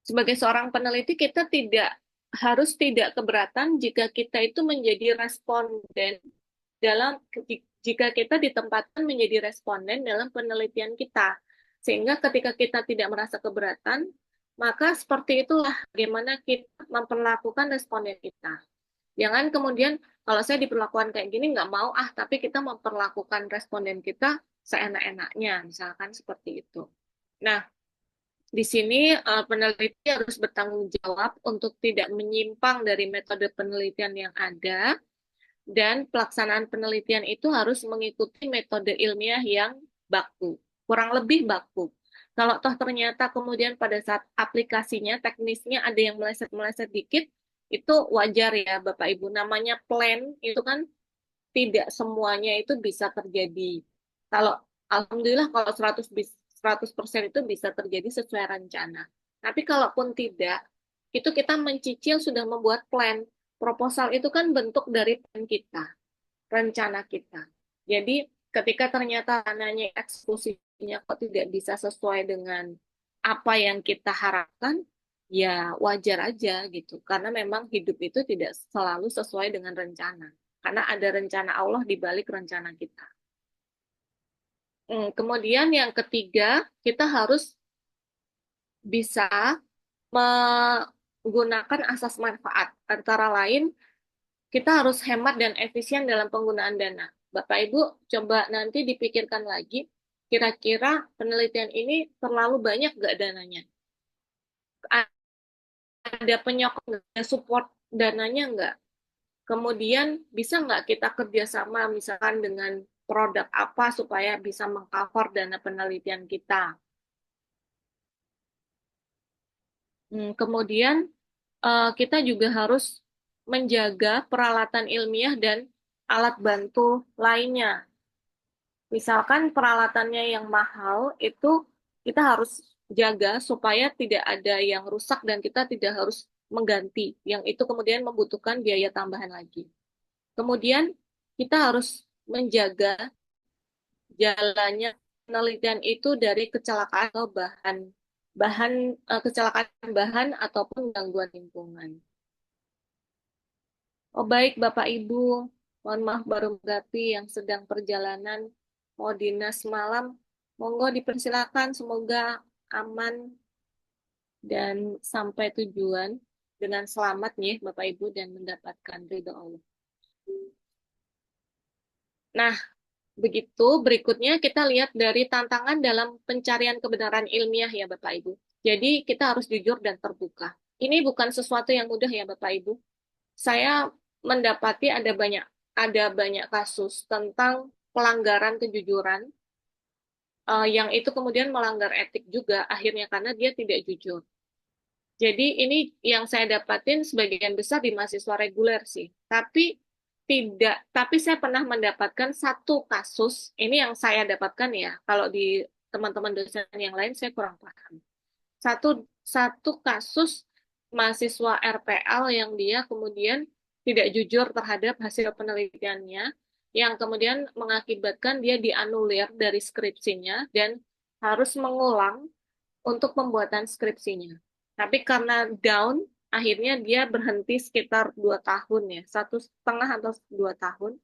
S1: sebagai seorang peneliti kita tidak keberatan jika kita itu menjadi responden jika kita ditempatkan menjadi responden dalam penelitian kita. Sehingga ketika kita tidak merasa keberatan, maka seperti itulah bagaimana kita memperlakukan responden kita. Jangan kemudian kalau saya diperlakukan kayak gini nggak mau tapi kita memperlakukan responden kita seenak-enaknya, misalkan seperti itu. Nah, di sini peneliti harus bertanggung jawab untuk tidak menyimpang dari metode penelitian yang ada, dan pelaksanaan penelitian itu harus mengikuti metode ilmiah yang baku, kurang lebih baku. Kalau toh ternyata kemudian pada saat aplikasinya, teknisnya ada yang meleset-meleset dikit, itu wajar ya Bapak Ibu. Namanya plan itu kan tidak semuanya itu bisa terjadi. Kalau Alhamdulillah kalau 100% itu bisa terjadi sesuai rencana. Tapi kalaupun tidak, itu kita mencicil sudah membuat plan. Proposal itu kan bentuk dari plan kita, rencana kita. Jadi ketika ternyata rananya eksekusinya kok tidak bisa sesuai dengan apa yang kita harapkan, ya wajar aja gitu. Karena memang hidup itu tidak selalu sesuai dengan rencana. Karena ada rencana Allah di balik rencana kita. Kemudian yang ketiga, kita harus bisa menggunakan asas manfaat. Antara lain, kita harus hemat dan efisien dalam penggunaan dana. Bapak Ibu, coba nanti dipikirkan lagi, kira-kira penelitian ini terlalu banyak nggak dananya? Ada penyokong nggak, support dananya nggak? Kemudian bisa nggak kita kerjasama misalkan dengan produk apa supaya bisa mengcover dana penelitian kita? Kemudian kita juga harus menjaga peralatan ilmiah dan alat bantu lainnya. Misalkan peralatannya yang mahal, itu kita harus jaga supaya tidak ada yang rusak dan kita tidak harus mengganti, yang itu kemudian membutuhkan biaya tambahan lagi. Kemudian kita harus menjaga jalannya penelitian itu dari kecelakaan atau kecelakaan bahan ataupun gangguan lingkungan. Oh baik Bapak Ibu, mohon maaf baru mengganti yang sedang perjalanan mau dinas malam, monggo dipersilakan, semoga aman dan sampai tujuan dengan selamat nih Bapak Ibu dan mendapatkan ridho Allah. Nah, begitu berikutnya kita lihat dari tantangan dalam pencarian kebenaran ilmiah ya Bapak Ibu. Jadi kita harus jujur dan terbuka. Ini bukan sesuatu yang mudah ya Bapak Ibu. Saya mendapati ada banyak kasus tentang pelanggaran kejujuran yang itu kemudian melanggar etik juga akhirnya karena dia tidak jujur. Jadi ini yang saya dapatin sebagian besar di mahasiswa reguler sih. Tapi saya pernah mendapatkan satu kasus, ini yang saya dapatkan ya. Kalau di teman-teman dosen yang lain saya kurang paham. Satu kasus mahasiswa RPL yang dia kemudian tidak jujur terhadap hasil penelitiannya, yang kemudian mengakibatkan dia dianulir dari skripsinya dan harus mengulang untuk pembuatan skripsinya. Tapi karena down, akhirnya dia berhenti sekitar 2 tahun ya, 1,5 atau 2 tahun.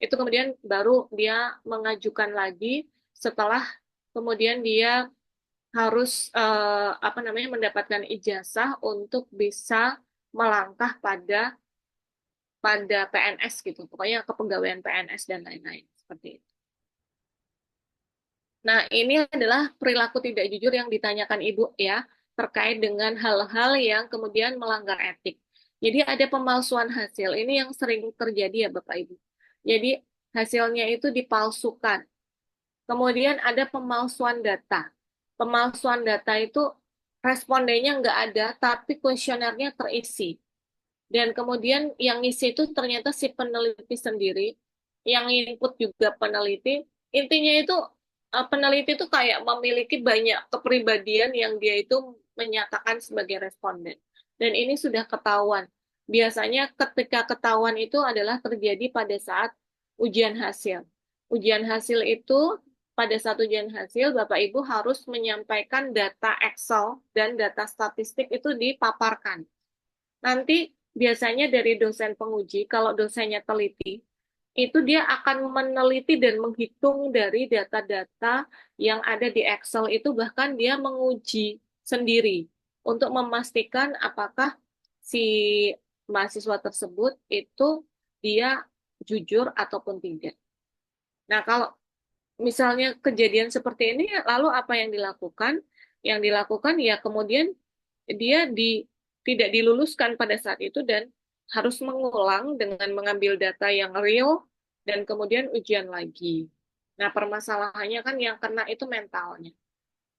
S1: Itu kemudian baru dia mengajukan lagi setelah kemudian dia harus mendapatkan ijazah untuk bisa melangkah pada PNS gitu, pokoknya kepegawaian PNS dan lain-lain seperti itu. Nah, ini adalah perilaku tidak jujur yang ditanyakan Ibu ya, terkait dengan hal-hal yang kemudian melanggar etik. Jadi ada pemalsuan hasil, ini yang sering terjadi ya Bapak Ibu. Jadi hasilnya itu dipalsukan. Kemudian ada pemalsuan data. Pemalsuan data itu respondennya nggak ada, tapi kuesionernya terisi. Dan kemudian yang ngisi itu ternyata si peneliti sendiri, yang input juga peneliti. Intinya itu peneliti itu kayak memiliki banyak kepribadian yang dia itu menyatakan sebagai responden. Dan ini sudah ketahuan. Biasanya ketika ketahuan itu adalah terjadi pada saat ujian hasil. Ujian hasil itu, pada saat ujian hasil, Bapak Ibu harus menyampaikan data Excel dan data statistik itu dipaparkan. Nanti biasanya dari dosen penguji, kalau dosennya teliti, itu dia akan meneliti dan menghitung dari data-data yang ada di Excel itu, bahkan dia menguji sendiri untuk memastikan apakah si mahasiswa tersebut itu dia jujur ataupun tidak. Nah, kalau misalnya kejadian seperti ini, lalu apa yang dilakukan? Yang dilakukan ya kemudian dia tidak diluluskan pada saat itu dan harus mengulang dengan mengambil data yang real dan kemudian ujian lagi. Nah, permasalahannya kan yang kena itu mentalnya.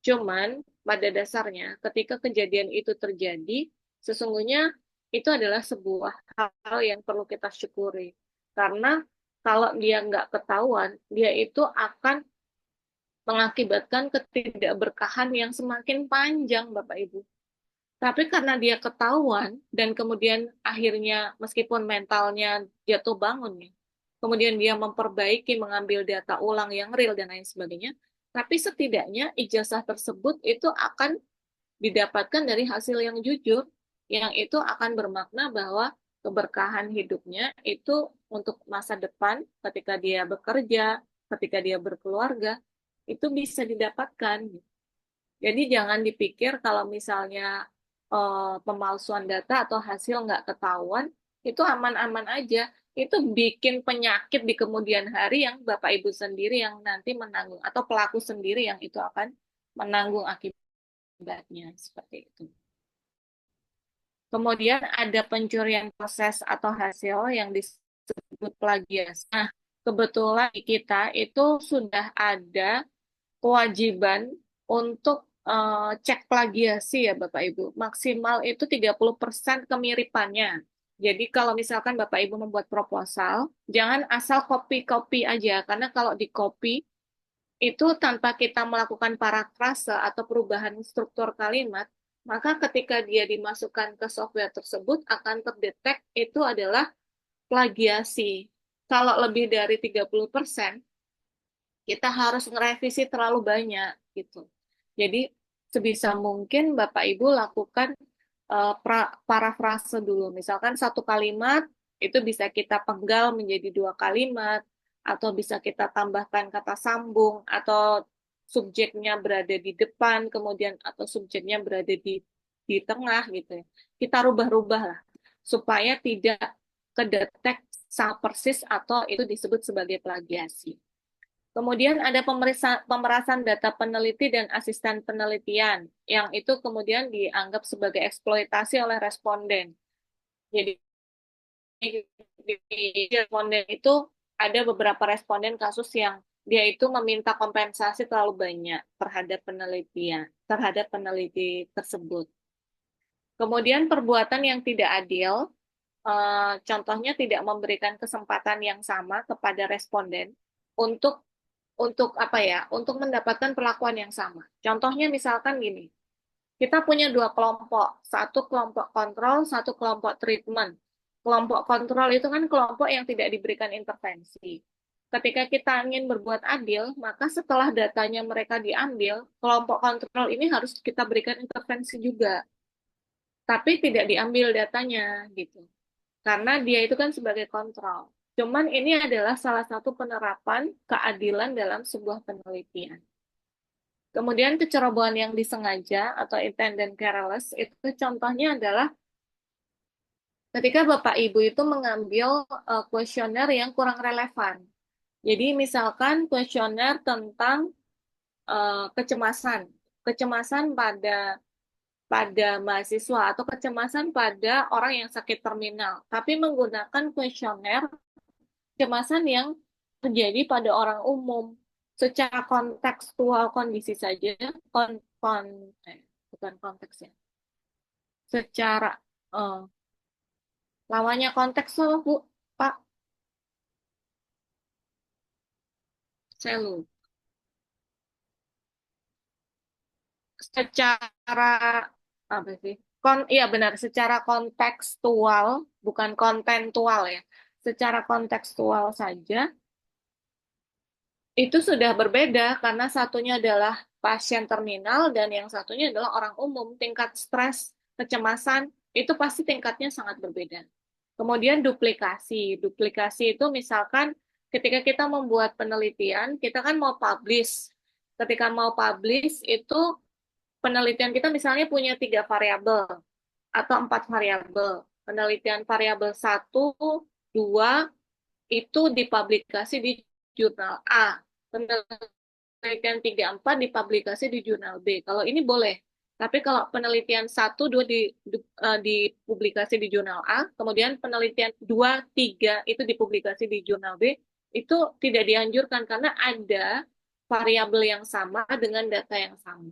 S1: Cuman pada dasarnya ketika kejadian itu terjadi, sesungguhnya itu adalah sebuah hal yang perlu kita syukuri. Karena kalau dia nggak ketahuan, dia itu akan mengakibatkan ketidakberkahan yang semakin panjang, Bapak Ibu. Tapi karena dia ketahuan dan kemudian akhirnya meskipun mentalnya jatuh bangun ya, kemudian dia memperbaiki, mengambil data ulang yang real dan lain sebagainya, tapi setidaknya ijazah tersebut itu akan didapatkan dari hasil yang jujur, yang itu akan bermakna bahwa keberkahan hidupnya itu untuk masa depan ketika dia bekerja, ketika dia berkeluarga, itu bisa didapatkan. Jadi jangan dipikir kalau misalnya pemalsuan data atau hasil nggak ketahuan, itu aman-aman aja. Itu bikin penyakit di kemudian hari yang Bapak Ibu sendiri yang nanti menanggung, atau pelaku sendiri yang itu akan menanggung akibatnya, seperti itu. Kemudian ada pencurian proses atau hasil yang disebut plagiasi. Nah, kebetulan di kita itu sudah ada kewajiban untuk cek plagiasi ya Bapak Ibu. Maksimal itu 30% kemiripannya. Jadi kalau misalkan Bapak Ibu membuat proposal, jangan asal copy-copy aja. Karena kalau di copy, itu tanpa kita melakukan parafrase atau perubahan struktur kalimat, maka ketika dia dimasukkan ke software tersebut akan terdetek itu adalah plagiasi. Kalau lebih dari 30%, kita harus ngerevisi terlalu banyak gitu. Jadi sebisa mungkin Bapak Ibu lakukan parafrase dulu. Misalkan satu kalimat itu bisa kita penggal menjadi dua kalimat, atau bisa kita tambahkan kata sambung, atau subjeknya berada di depan, kemudian atau subjeknya berada di tengah gitu ya. Kita rubah-rubah lah supaya tidak kedetek sama persis atau itu disebut sebagai plagiasi. Kemudian ada pemerasan data peneliti dan asisten penelitian, yang itu kemudian dianggap sebagai eksploitasi oleh responden. Jadi di responden itu ada beberapa responden kasus yang dia itu meminta kompensasi terlalu banyak terhadap peneliti tersebut. Kemudian perbuatan yang tidak adil, contohnya tidak memberikan kesempatan yang sama kepada responden untuk apa ya, untuk mendapatkan perlakuan yang sama. Contohnya misalkan gini, kita punya dua kelompok, satu kelompok kontrol, satu kelompok treatment. Kelompok kontrol itu kan kelompok yang tidak diberikan intervensi. Ketika kita ingin berbuat adil, maka setelah datanya mereka diambil, kelompok kontrol ini harus kita berikan intervensi juga. Tapi tidak diambil datanya gitu. Karena dia itu kan sebagai kontrol. Cuman ini adalah salah satu penerapan keadilan dalam sebuah penelitian. Kemudian kecerobohan yang disengaja atau intended careless itu contohnya adalah ketika Bapak Ibu itu mengambil kuesioner yang kurang relevan. Jadi misalkan kuesioner tentang kecemasan, kecemasan pada mahasiswa atau kecemasan pada orang yang sakit terminal, tapi menggunakan kuesioner kecemasan yang terjadi pada orang umum secara kontekstual kondisi saja, bukan konteks ya, secara eh, lawannya kontekstual Bu, Pak, saya lupa. Secara Apa sih? Iya benar, secara kontekstual, bukan kontentual ya. Secara kontekstual saja, itu sudah berbeda karena satunya adalah pasien terminal dan yang satunya adalah orang umum. Tingkat stres, kecemasan, itu pasti tingkatnya sangat berbeda. Kemudian duplikasi. Duplikasi itu misalkan ketika kita membuat penelitian, kita kan mau publish. Ketika mau publish itu penelitian kita misalnya punya 3 variabel atau 4 variabel. Penelitian variabel 1, 2 itu dipublikasi di jurnal A. Penelitian 3, 4 dipublikasi di jurnal B. Kalau ini boleh. Tapi kalau penelitian 1, 2 dipublikasi di jurnal A, kemudian penelitian 2, 3 itu dipublikasi di jurnal B, itu tidak dianjurkan karena ada variabel yang sama dengan data yang sama.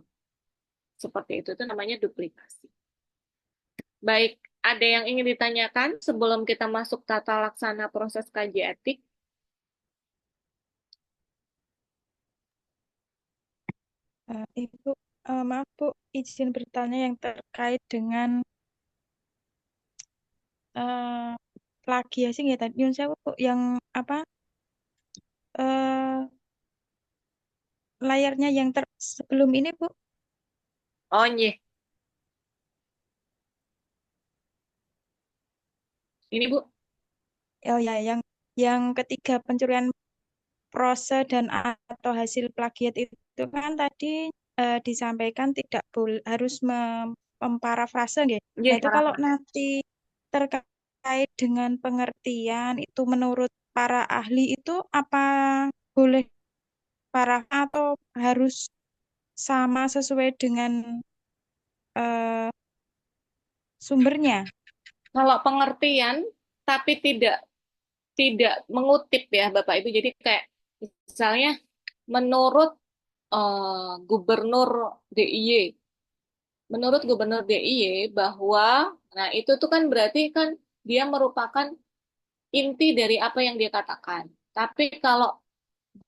S1: Seperti itu namanya duplikasi. Baik, ada yang ingin ditanyakan sebelum kita masuk tata laksana proses kaji etik?
S3: Ibu, maaf Bu, izin bertanya yang terkait dengan plagiasi nggih tadi. Nyun sewu Bu, yang apa eh layarnya yang sebelum ini Bu?
S1: Oh, iya. Ini, Bu.
S3: Oh ya, yang ketiga pencurian prose dan atau hasil plagiat itu kan tadi disampaikan tidak boleh harus memparafrase nggih.
S1: Iya,
S3: Nah, itu kalau
S1: parafrase.
S3: nanti terkait dengan pengertian itu menurut para ahli itu apa boleh paraf atau harus sama sesuai dengan eh, sumbernya?
S1: Kalau pengertian, tapi tidak mengutip ya, Bapak Ibu. Jadi kayak misalnya menurut Gubernur DIY, menurut Gubernur DIY bahwa, nah itu tuh kan berarti kan dia merupakan inti dari apa yang dia katakan. Tapi kalau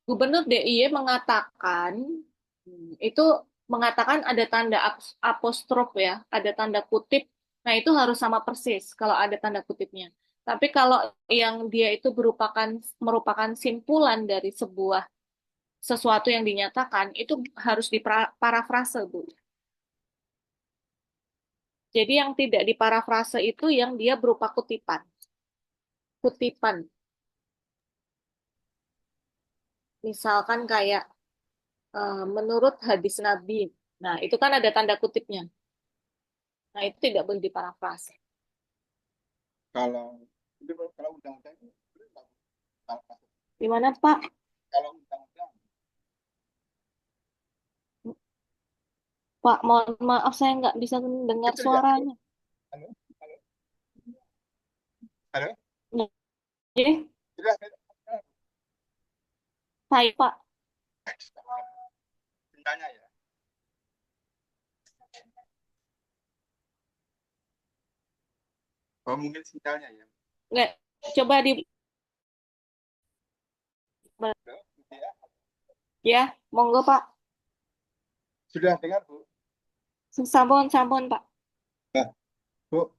S1: Gubernur DIY mengatakan, itu mengatakan ada tanda apostrof ya, ada tanda kutip. Nah, itu harus sama persis kalau ada tanda kutipnya. Tapi kalau yang dia itu merupakan simpulan dari sebuah sesuatu yang dinyatakan, itu harus diparafrase, Bu. Jadi yang tidak diparafrase itu yang dia berupa kutipan. Kutipan. Misalkan kayak menurut hadis Nabi. Nah, itu kan ada tanda kutipnya. Nah, itu tidak boleh diparafrase.
S4: Kalau kalau undang-undang itu
S1: Gimana, Pak?
S4: kalau undang-undang
S1: Pak, mohon maaf saya nggak bisa mendengar
S4: itu ya.
S1: suaranya.
S4: Halo, halo, halo.
S1: Jadi,
S4: Sudah,
S1: saya, Pak.
S4: tanya ya. Oh, mungkin sinyalnya ya.
S1: Nggak, coba di...
S4: Halo, ya.
S1: Ya, monggo, Pak.
S4: Sudah dengar, Bu?
S1: Sampun, sampun, Pak.
S4: Nah, Bu,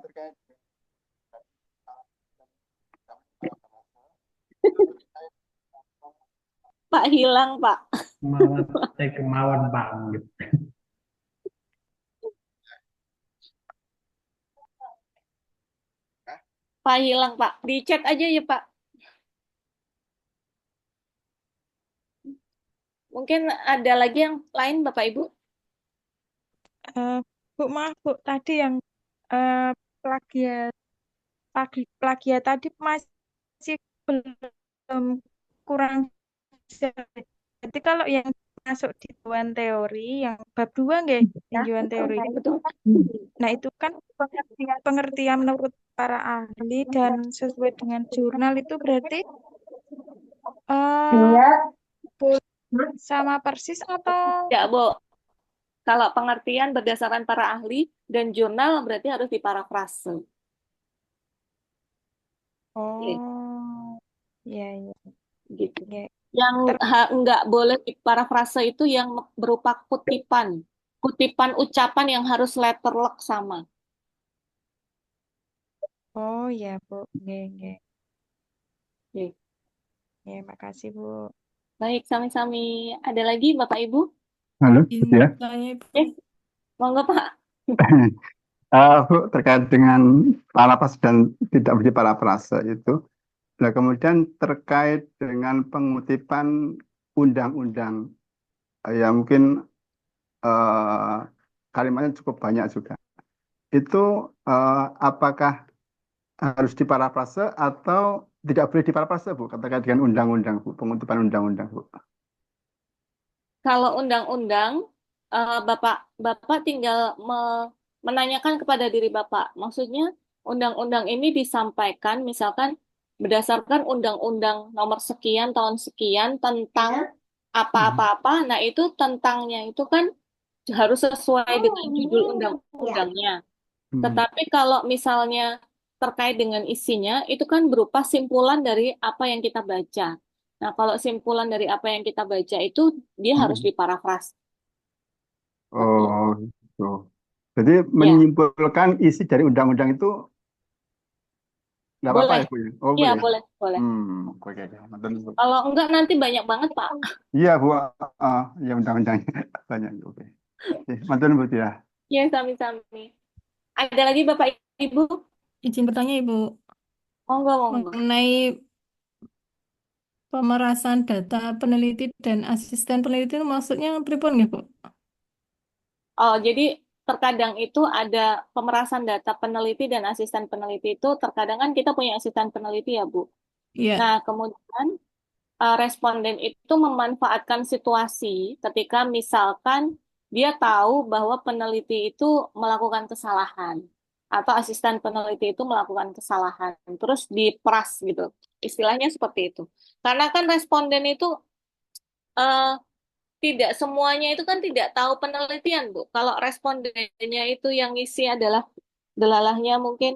S4: terkait
S1: Pak hilang, Pak.
S6: Kemauan, kemauan banget.
S1: Pak hilang, Pak. Di chat aja ya, Pak. Mungkin ada lagi yang lain, Bapak Ibu?
S3: Bu, maaf Bu, tadi yang plagiat plagiat tadi masih belum kurang jelas. Jadi kalau yang masuk di tinjauan teori yang bab 2 nggih, tinjauan teori.
S1: Betul.
S3: Nah, itu kan pengertian menurut para ahli dan sesuai dengan jurnal itu berarti eh sama persis atau
S1: Ya, Bu. Kalau pengertian berdasarkan para ahli dan jurnal berarti harus diparafrase.
S3: oh ya ya
S1: Gitu.
S3: ya
S1: Yang
S3: Ter-
S1: nggak boleh diparafrase itu yang berupa kutipan. kutipan ucapan yang harus letterlock sama.
S3: Oh ya, Bu. Nggih, nggih.
S1: Oke.
S3: Nggih, makasih, Bu.
S1: Baik, sami-sami. Ada lagi Bapak Ibu?
S7: Halo,
S2: Izin
S7: ya.
S2: bertanya, Ibu.
S1: Yes, monggo Pak.
S4: Bu, terkait dengan parafras dan tidak menjadi parafrase itu. Nah, kemudian terkait dengan pengutipan undang-undang, ya mungkin eh, kalimatnya cukup banyak juga. Itu apakah harus diparafrase atau tidak boleh diparafrase, Bu, terkait dengan undang-undang, Bu, pengutipan undang-undang, Bu?
S1: Kalau undang-undang, Bapak tinggal menanyakan kepada diri Bapak. Maksudnya, undang-undang ini disampaikan, misalkan berdasarkan undang-undang nomor sekian tahun sekian tentang apa-apa-apa. Nah, itu tentangnya itu kan harus sesuai dengan judul undang-undangnya.
S4: Hmm.
S1: Tetapi kalau misalnya terkait dengan isinya, itu kan berupa simpulan dari apa yang kita baca. Nah, kalau simpulan dari apa yang kita baca itu, dia harus
S4: Hmm.
S1: diparafras. Seperti itu.
S4: Oh, gitu. Jadi
S1: Ya,
S4: menyimpulkan isi dari undang-undang itu nggak apa-apa
S1: boleh.
S4: ya, Bu? Ya? Oh,
S1: Ya,
S4: boleh.
S1: boleh, boleh.
S4: Oke, oke. Mantan, Bu.
S1: Kalau enggak nanti banyak banget, Pak.
S4: Iya, Bu. Ya undang-undangnya banyak. Oke. Oke, mantan, Bu, ya.
S1: Ya, sami-sami. Ada lagi Bapak Ibu?
S2: Izin bertanya, Ibu.
S1: Monggo, monggo.
S2: Mengenai pemerasan data peneliti dan asisten peneliti itu maksudnya pripun nggih, Bu?
S1: Oh, jadi terkadang itu ada pemerasan data peneliti dan asisten peneliti itu terkadang kan kita punya asisten peneliti ya, Bu.
S2: Iya.
S1: Nah, kemudian responden itu memanfaatkan situasi ketika misalkan dia tahu bahwa peneliti itu melakukan kesalahan atau asisten peneliti itu melakukan kesalahan, terus diperas gitu. Istilahnya seperti itu. Karena kan responden itu eh, tidak semuanya itu kan tidak tahu penelitian, Bu. Kalau respondennya itu yang isi adalah delalahnya mungkin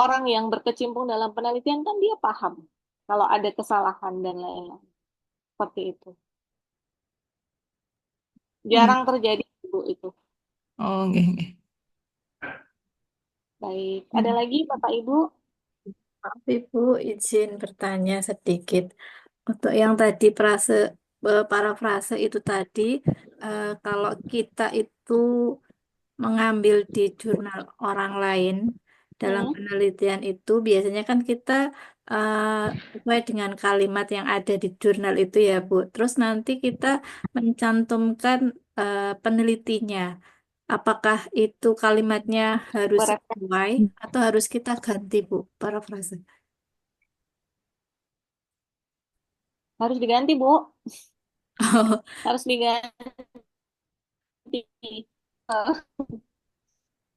S1: orang yang berkecimpung dalam penelitian kan dia paham kalau ada kesalahan dan lain-lain. Seperti itu.
S2: Hmm.
S1: Jarang terjadi, Bu, itu.
S2: Oh, nggih, nggih.
S1: Baik. Ada
S2: Hmm.
S1: lagi, Bapak Ibu?
S2: Maaf, Ibu, izin bertanya sedikit. Untuk yang tadi parafrase itu tadi, kalau kita itu mengambil di jurnal orang lain dalam
S1: Hmm,
S2: penelitian itu, biasanya kan kita eh, sesuai dengan kalimat yang ada di jurnal itu ya, Bu. Terus nanti kita mencantumkan penelitinya. Apakah itu kalimatnya harus
S1: beres.
S2: sesuai atau harus kita ganti, Bu, parafrase?
S1: Harus diganti, Bu. Harus diganti. Eh,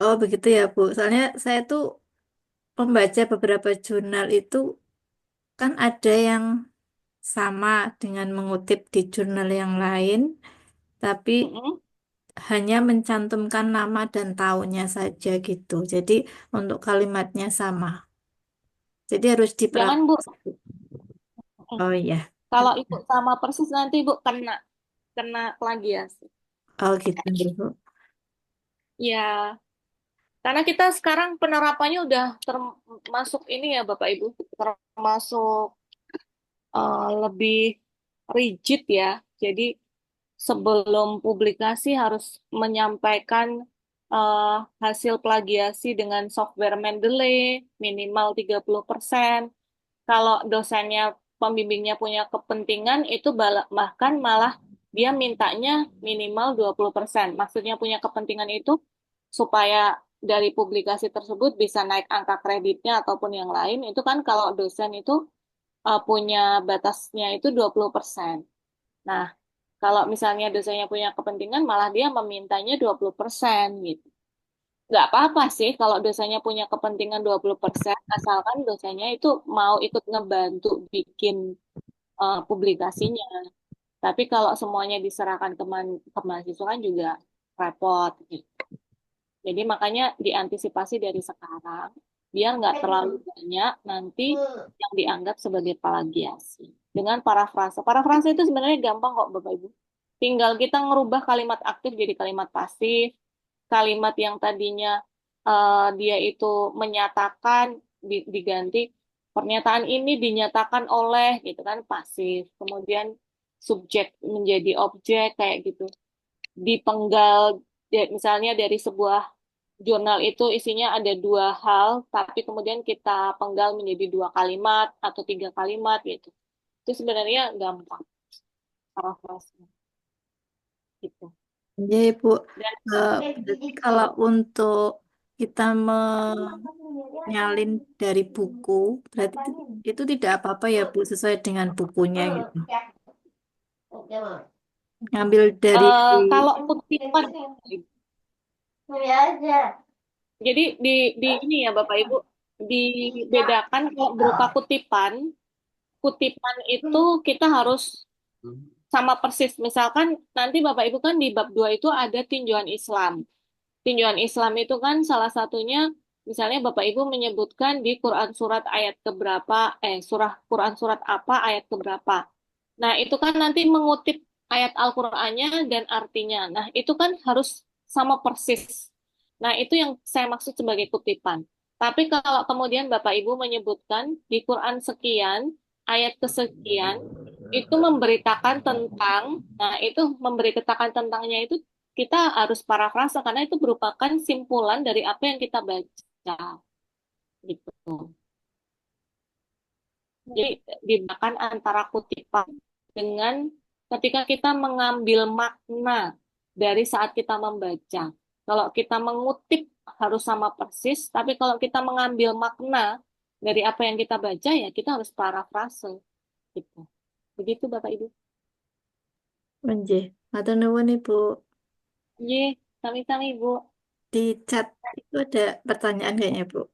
S2: Oh, begitu ya, Bu. Soalnya saya tuh membaca beberapa jurnal itu kan ada yang sama dengan mengutip di jurnal yang lain, tapi
S1: mm-mm.
S2: hanya mencantumkan nama dan tahunnya saja gitu. Jadi untuk kalimatnya sama. Jadi harus
S1: Jangan, Bu.
S2: diperhatikan. Oh iya.
S1: Kalau Ibu sama persis nanti Ibu kena plagiasi.
S2: Oh gitu, Bu.
S1: Ya, karena kita sekarang penerapannya udah termasuk ini ya Bapak Ibu, termasuk lebih rigid ya. Jadi sebelum publikasi harus menyampaikan eh, hasil plagiasi dengan software Mendeley minimal 30%. Kalau dosennya pembimbingnya punya kepentingan itu bahkan malah dia mintanya minimal 20%. Maksudnya punya kepentingan itu supaya dari publikasi tersebut bisa naik angka kreditnya ataupun yang lain. Itu kan kalau dosen itu punya batasnya itu 20%. Nah, kalau misalnya dosennya punya kepentingan, malah dia memintanya 20% gitu. Nggak apa-apa sih kalau dosennya punya kepentingan 20%, asalkan dosennya itu mau ikut ngebantu bikin publikasinya. Tapi kalau semuanya diserahkan ke mahasiswa kan juga repot gitu. Jadi makanya diantisipasi dari sekarang, biar nggak terlalu banyak nanti yang dianggap sebagai plagiasi. Dengan parafrase. Parafrase itu sebenarnya gampang kok Bapak Ibu. tinggal kita ngerubah kalimat aktif jadi kalimat pasif, kalimat yang tadinya dia itu menyatakan diganti pernyataan ini dinyatakan oleh gitu kan pasif. Kemudian subjek menjadi objek kayak gitu. Dipenggal misalnya dari sebuah jurnal itu isinya ada dua hal, tapi kemudian kita penggal menjadi dua kalimat atau tiga kalimat gitu. Itu sebenarnya gampang parafrase gitu.
S2: Iya, Bu.
S1: Dan
S2: Berarti kalau untuk kita menyalin dari buku, berarti itu tidak apa-apa ya, Bu, sesuai dengan bukunya gitu. Ngambil dari
S1: kalau kutipan, jadi di ini ya Bapak Ibu dibedakan kalau berupa kutipan, kutipan itu kita harus sama persis. Misalkan nanti Bapak Ibu kan di bab 2 itu ada tinjauan Islam. Tinjauan Islam itu kan salah satunya misalnya Bapak Ibu menyebutkan di Quran surat ayat keberapa, surah Quran surat apa ayat keberapa. Nah, itu kan nanti mengutip ayat Al-Qur'annya dan artinya. Nah, itu kan harus sama persis. Nah, itu yang saya maksud sebagai kutipan. Tapi kalau kemudian Bapak Ibu menyebutkan di Quran sekian, ayat kesekian, itu memberitakan tentang, nah itu memberitakan tentangnya itu kita harus parafrase karena itu merupakan simpulan dari apa yang kita baca. Gitu. Jadi dibedakan antara kutipan dengan ketika kita mengambil makna dari saat kita membaca. Kalau kita mengutip harus sama persis, tapi kalau kita mengambil makna dari apa yang kita baca ya kita harus parafrase. Gitu. Begitu Bapak Ibu.
S2: Nggih. Matur nuwun Ibu.
S1: Ye, sami-sami Bu.
S2: Di chat itu ada pertanyaan kayaknya, Bu.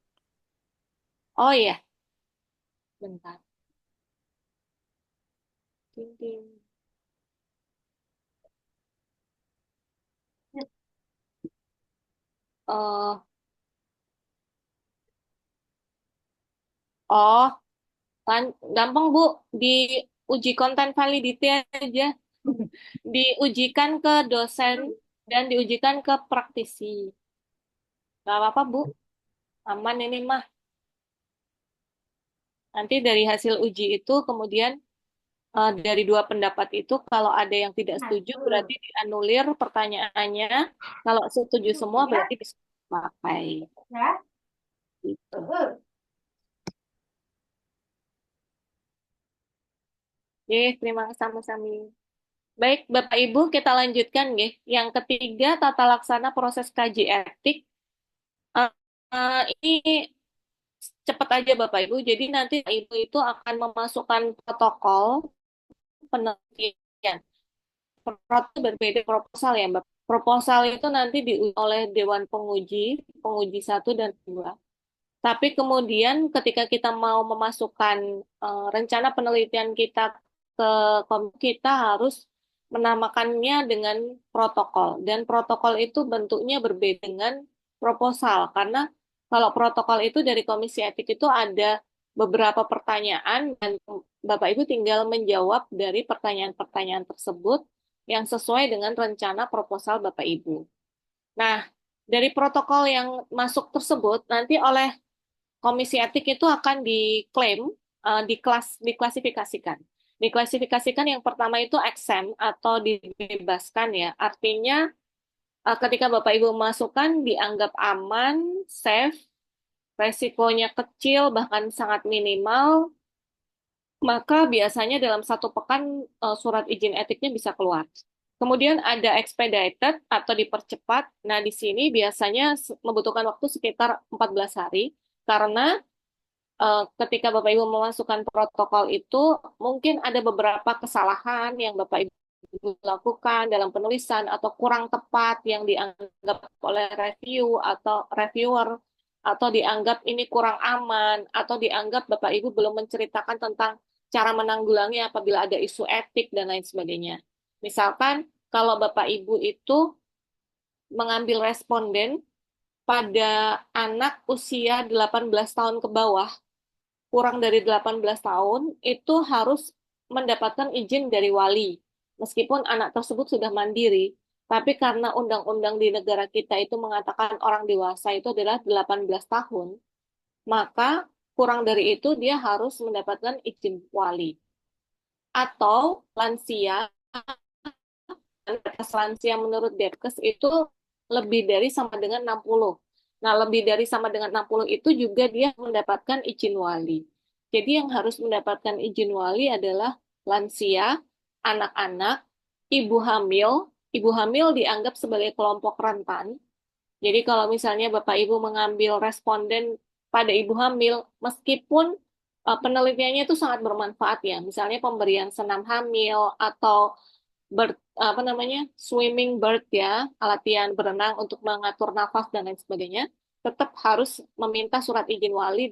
S1: Oh iya, bentar. Ting, ting. Eh, oh, kan gampang Bu, diuji konten validity aja. Diujikan ke dosen dan diujikan ke praktisi. Gak apa-apa Bu, aman ini mah. Nanti dari hasil uji itu kemudian dari dua pendapat itu kalau ada yang tidak setuju berarti dianulir pertanyaannya. Kalau setuju semua berarti bisa dipakai. Gitu. Terima kasih sama-sama. Baik, Bapak Ibu, kita lanjutkan nggih. Yang ketiga, tata laksana proses kaji etik. Eh, ini cepat aja Bapak Ibu. Jadi nanti Ibu itu akan memasukkan protokol penelitian. Protokol berbeda proposal ya, Bapak. Proposal itu nanti diuji oleh Dewan Penguji, penguji 1 dan 2. Tapi kemudian ketika kita mau memasukkan rencana penelitian kita ke kita harus menamakannya dengan protokol. Dan protokol itu bentuknya berbeda dengan proposal. Karena kalau protokol itu dari Komisi Etik itu ada beberapa pertanyaan dan Bapak Ibu tinggal menjawab dari pertanyaan-pertanyaan tersebut yang sesuai dengan rencana proposal Bapak Ibu. Nah, dari protokol yang masuk tersebut nanti oleh Komisi Etik itu akan diklaim, diklasifikasikan. Diklasifikasikan yang pertama itu exempt atau dibebaskan ya. Artinya ketika Bapak Ibu masukkan dianggap aman, safe, resikonya kecil bahkan sangat minimal, maka biasanya dalam 1 pekan surat izin etiknya bisa keluar. Kemudian ada expedited atau dipercepat. Nah, di sini biasanya membutuhkan waktu sekitar 14 hari karena ketika Bapak Ibu memasukkan protokol itu mungkin ada beberapa kesalahan yang Bapak Ibu lakukan dalam penulisan atau kurang tepat yang dianggap oleh review atau reviewer atau dianggap ini kurang aman atau dianggap Bapak Ibu belum menceritakan tentang cara menanggulangi apabila ada isu etik dan lain sebagainya. Misalkan kalau Bapak Ibu itu mengambil responden pada anak usia 18 tahun ke bawah, kurang dari 18 tahun, itu harus mendapatkan izin dari wali. meskipun anak tersebut sudah mandiri, tapi karena undang-undang di negara kita itu mengatakan orang dewasa itu adalah 18 tahun, maka kurang dari itu dia harus mendapatkan izin wali. Atau lansia, batas lansia menurut Depkes itu lebih dari sama dengan 60. Nah, lebih dari sama dengan 60 itu juga dia mendapatkan izin wali. Jadi yang harus mendapatkan izin wali adalah lansia, anak-anak, ibu hamil. Ibu hamil dianggap sebagai kelompok rentan. Jadi kalau misalnya Bapak Ibu mengambil responden pada ibu hamil, meskipun penelitiannya itu sangat bermanfaat ya, misalnya pemberian senam hamil atau apa namanya swimming bird ya, latihan berenang untuk mengatur nafas dan lain sebagainya, tetap harus meminta surat izin wali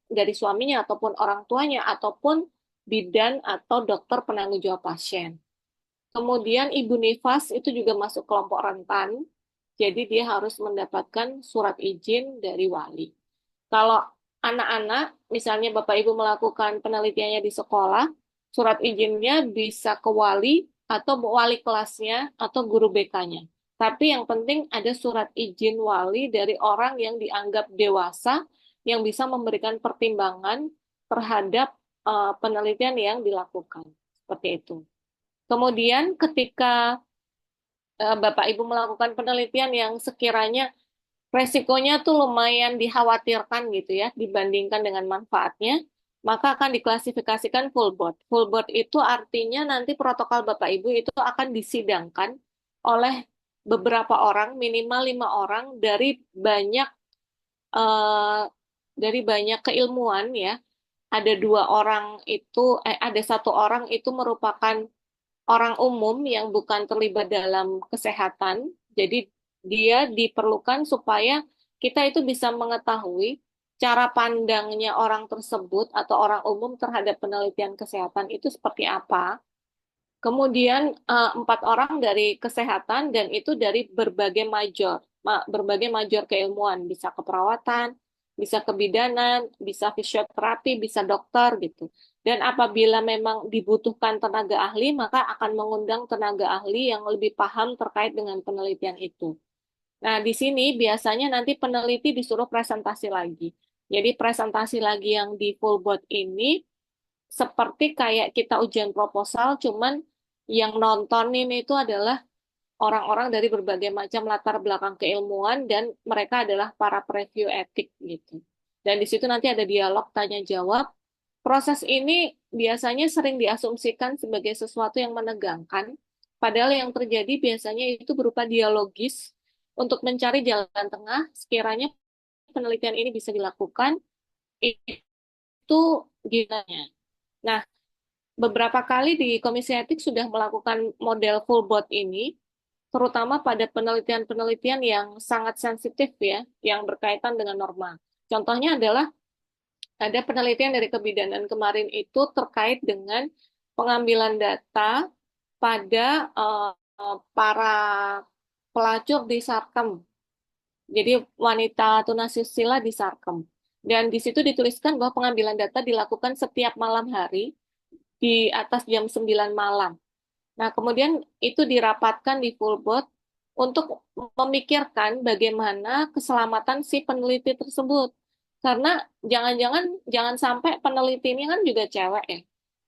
S1: dari suaminya ataupun orang tuanya ataupun bidan atau dokter penanggung jawab pasien. Kemudian ibu nifas itu juga masuk kelompok rentan, jadi dia harus mendapatkan surat izin dari wali. Kalau anak-anak, misalnya Bapak Ibu melakukan penelitiannya di sekolah, surat izinnya bisa ke wali atau wali kelasnya atau guru BK-nya. Tapi yang penting ada surat izin wali dari orang yang dianggap dewasa yang bisa memberikan pertimbangan terhadap penelitian yang dilakukan. Seperti itu. Kemudian ketika Bapak Ibu melakukan penelitian yang sekiranya resikonya tuh lumayan dikhawatirkan gitu ya dibandingkan dengan manfaatnya, maka akan diklasifikasikan full board. Full board itu artinya nanti protokol Bapak Ibu itu akan disidangkan oleh beberapa orang, minimal 5 orang eh, dari banyak keilmuan ya. Ada 1 orang itu merupakan orang umum yang bukan terlibat dalam kesehatan. Jadi dia diperlukan supaya kita itu bisa mengetahui cara pandangnya orang tersebut atau orang umum terhadap penelitian kesehatan itu seperti apa. Kemudian 4 orang dari kesehatan dan itu dari berbagai major keilmuan, bisa keperawatan, bisa kebidanan, bisa fisioterapi, bisa dokter gitu. Dan apabila memang dibutuhkan tenaga ahli, maka akan mengundang tenaga ahli yang lebih paham terkait dengan penelitian itu. Nah, di sini biasanya nanti peneliti disuruh presentasi lagi. Jadi presentasi lagi yang di full board ini seperti kayak kita ujian proposal, cuman yang nontonin itu adalah orang-orang dari berbagai macam latar belakang keilmuan dan mereka adalah para preview etik gitu. Dan di situ nanti ada dialog tanya jawab. Proses ini biasanya sering diasumsikan sebagai sesuatu yang menegangkan, padahal yang terjadi biasanya itu berupa dialogis untuk mencari jalan tengah sekiranya penelitian ini bisa dilakukan itu gimana. Nah, beberapa kali di Komisi Etik sudah melakukan model full board ini, terutama pada penelitian-penelitian yang sangat sensitif ya, yang berkaitan dengan norma. Contohnya adalah ada penelitian dari kebidanan kemarin itu terkait dengan pengambilan data pada para pelacur di Sarkem. Jadi wanita tunasusila di Sarkem. Dan di situ dituliskan bahwa pengambilan data dilakukan setiap malam hari di atas jam 9 malam. Nah, kemudian itu dirapatkan di full board untuk memikirkan bagaimana keselamatan si peneliti tersebut. Karena jangan sampai penelitinya kan juga cewek ya.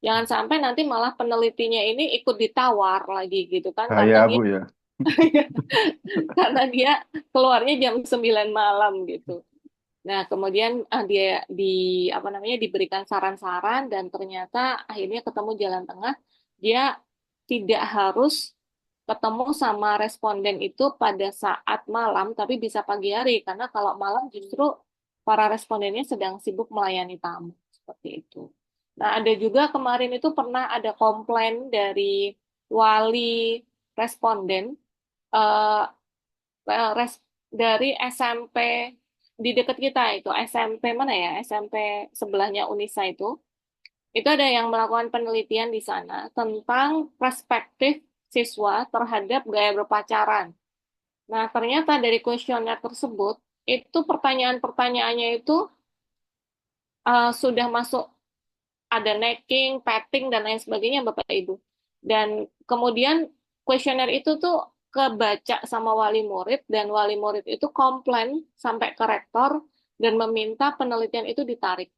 S1: Jangan sampai nanti malah penelitinya ini ikut ditawar lagi gitu kan
S7: Bahaya, Bu ya.
S1: karena dia keluarnya jam 9 malam gitu. Nah, kemudian diberikan saran-saran dan ternyata akhirnya ketemu jalan tengah. Dia tidak harus ketemu sama responden itu pada saat malam, tapi bisa pagi hari karena kalau malam justru para respondennya sedang sibuk melayani tamu seperti itu. Nah, ada juga kemarin itu pernah ada komplain dari wali responden eh, dari SMP di dekat kita itu SMP mana ya SMP sebelahnya Unisa itu ada yang melakukan penelitian di sana tentang perspektif siswa terhadap gaya berpacaran. Nah, ternyata dari kuesioner tersebut itu pertanyaan-pertanyaannya itu sudah masuk ada necking, petting dan lain sebagainya Bapak Ibu. Dan kemudian kuesioner itu tuh kebaca sama wali murid dan wali murid itu komplain sampai ke rektor dan meminta penelitian itu ditarik.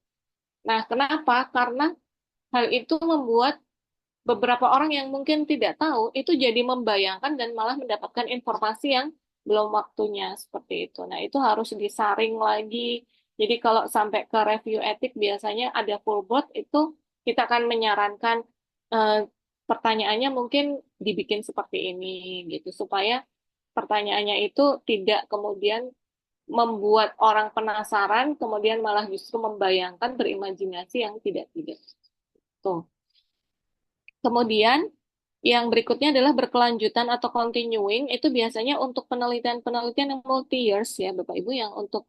S1: Nah, kenapa? Karena hal itu membuat beberapa orang yang mungkin tidak tahu itu jadi membayangkan dan malah mendapatkan informasi yang belum waktunya seperti itu. Nah, itu harus disaring lagi. Jadi kalau sampai ke review etik biasanya ada full board itu kita akan menyarankan eh, pertanyaannya mungkin dibikin seperti ini gitu supaya pertanyaannya itu tidak kemudian membuat orang penasaran kemudian malah justru membayangkan berimajinasi yang tidak-tidak. Tuh. Kemudian yang berikutnya adalah berkelanjutan atau continuing, itu biasanya untuk penelitian-penelitian yang multi years ya Bapak Ibu, yang untuk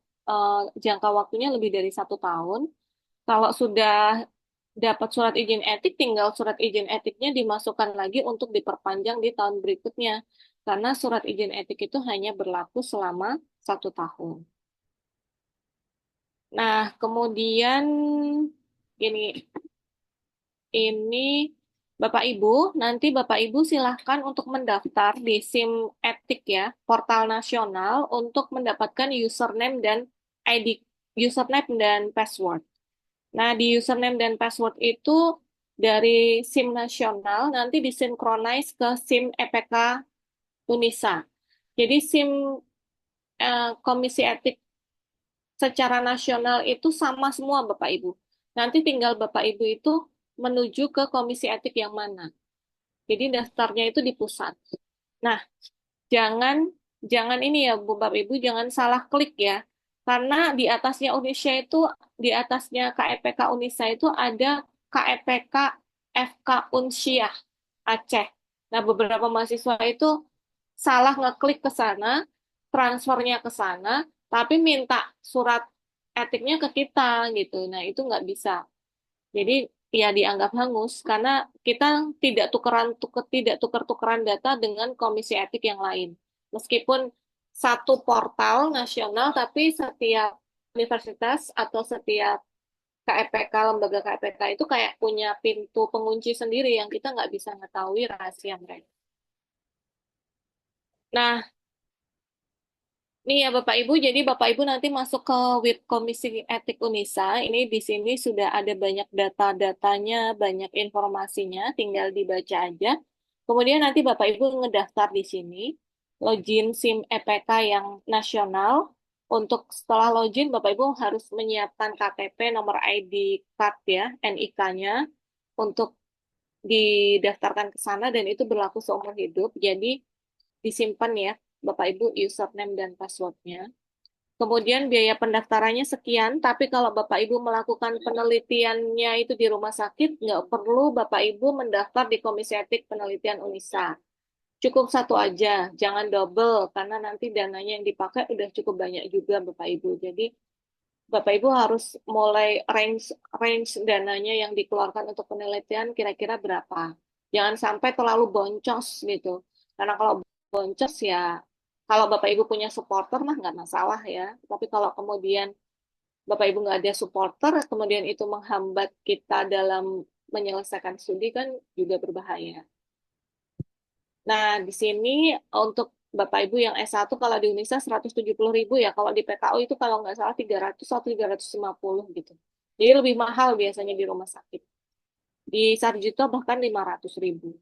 S1: jangka waktunya lebih dari 1 tahun. Kalau sudah dapat surat izin etik, tinggal surat izin etiknya dimasukkan lagi untuk diperpanjang di tahun berikutnya. Karena surat izin etik itu hanya berlaku selama 1 tahun. Nah, kemudian ini Bapak Ibu, nanti Bapak Ibu silahkan untuk mendaftar di SIM Etik ya, portal nasional untuk mendapatkan username dan ID, username dan password. Nah, di username dan password itu dari SIM nasional nanti disinkronize ke SIM EPK Unisa. Jadi SIM Komisi Etik secara nasional itu sama semua Bapak Ibu. Nanti tinggal Bapak Ibu itu menuju ke komisi etik yang mana. Jadi daftarnya itu di pusat. Nah, jangan jangan ini ya Bu Bapak Ibu, jangan salah klik ya. Karena di atasnya Unisya itu, di atasnya KEPK Unisa itu ada KEPK FK Unsyah Aceh. Nah, beberapa mahasiswa itu salah ngeklik ke sana, transfernya ke sana, tapi minta surat etiknya ke kita gitu. Nah, itu nggak bisa. Jadi ya dianggap hangus karena kita tidak tukar-tukaran data dengan komisi etik yang lain. Meskipun satu portal nasional, tapi setiap universitas atau setiap KEPK, lembaga KEPK itu kayak punya pintu pengunci sendiri yang kita nggak bisa mengetahui rahasia mereka. Nah, nih ya Bapak Ibu, jadi Bapak Ibu nanti masuk ke web Komisi Etik Unisa. Ini di sini sudah ada banyak data-datanya, banyak informasinya, tinggal dibaca aja. Kemudian nanti Bapak Ibu ngedaftar di sini, login SIM EPK yang nasional. Untuk setelah login, Bapak Ibu harus menyiapkan KTP, nomor ID card ya, NIK-nya, untuk didaftarkan ke sana dan itu berlaku seumur hidup. Jadi disimpan ya, Bapak Ibu username dan passwordnya. Kemudian biaya pendaftarannya sekian, tapi kalau Bapak Ibu melakukan penelitiannya itu di rumah sakit, nggak perlu Bapak Ibu mendaftar di Komisi Etik Penelitian Unisa. Cukup satu aja, jangan double, karena nanti dananya yang dipakai udah cukup banyak juga Bapak Ibu. Jadi Bapak Ibu harus mulai range range dananya yang dikeluarkan untuk penelitian kira-kira berapa. Jangan sampai terlalu boncos gitu. Karena kalau boncos ya, kalau Bapak Ibu punya supporter mah nggak masalah ya. Tapi kalau kemudian Bapak Ibu nggak ada supporter, kemudian itu menghambat kita dalam menyelesaikan studi kan juga berbahaya. Nah, di sini untuk Bapak Ibu yang S1 kalau di Unisa 170.000 ya, kalau di PKU itu kalau nggak salah 300 atau 350 gitu. Jadi lebih mahal biasanya di rumah sakit. Di Sarjito bahkan 500.000.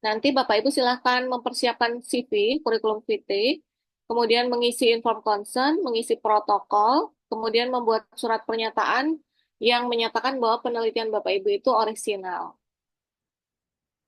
S1: Nanti Bapak Ibu silahkan mempersiapkan CV, kurikulum VT, kemudian mengisi inform consent, mengisi protokol, kemudian membuat surat pernyataan yang menyatakan bahwa penelitian Bapak Ibu itu orisinal.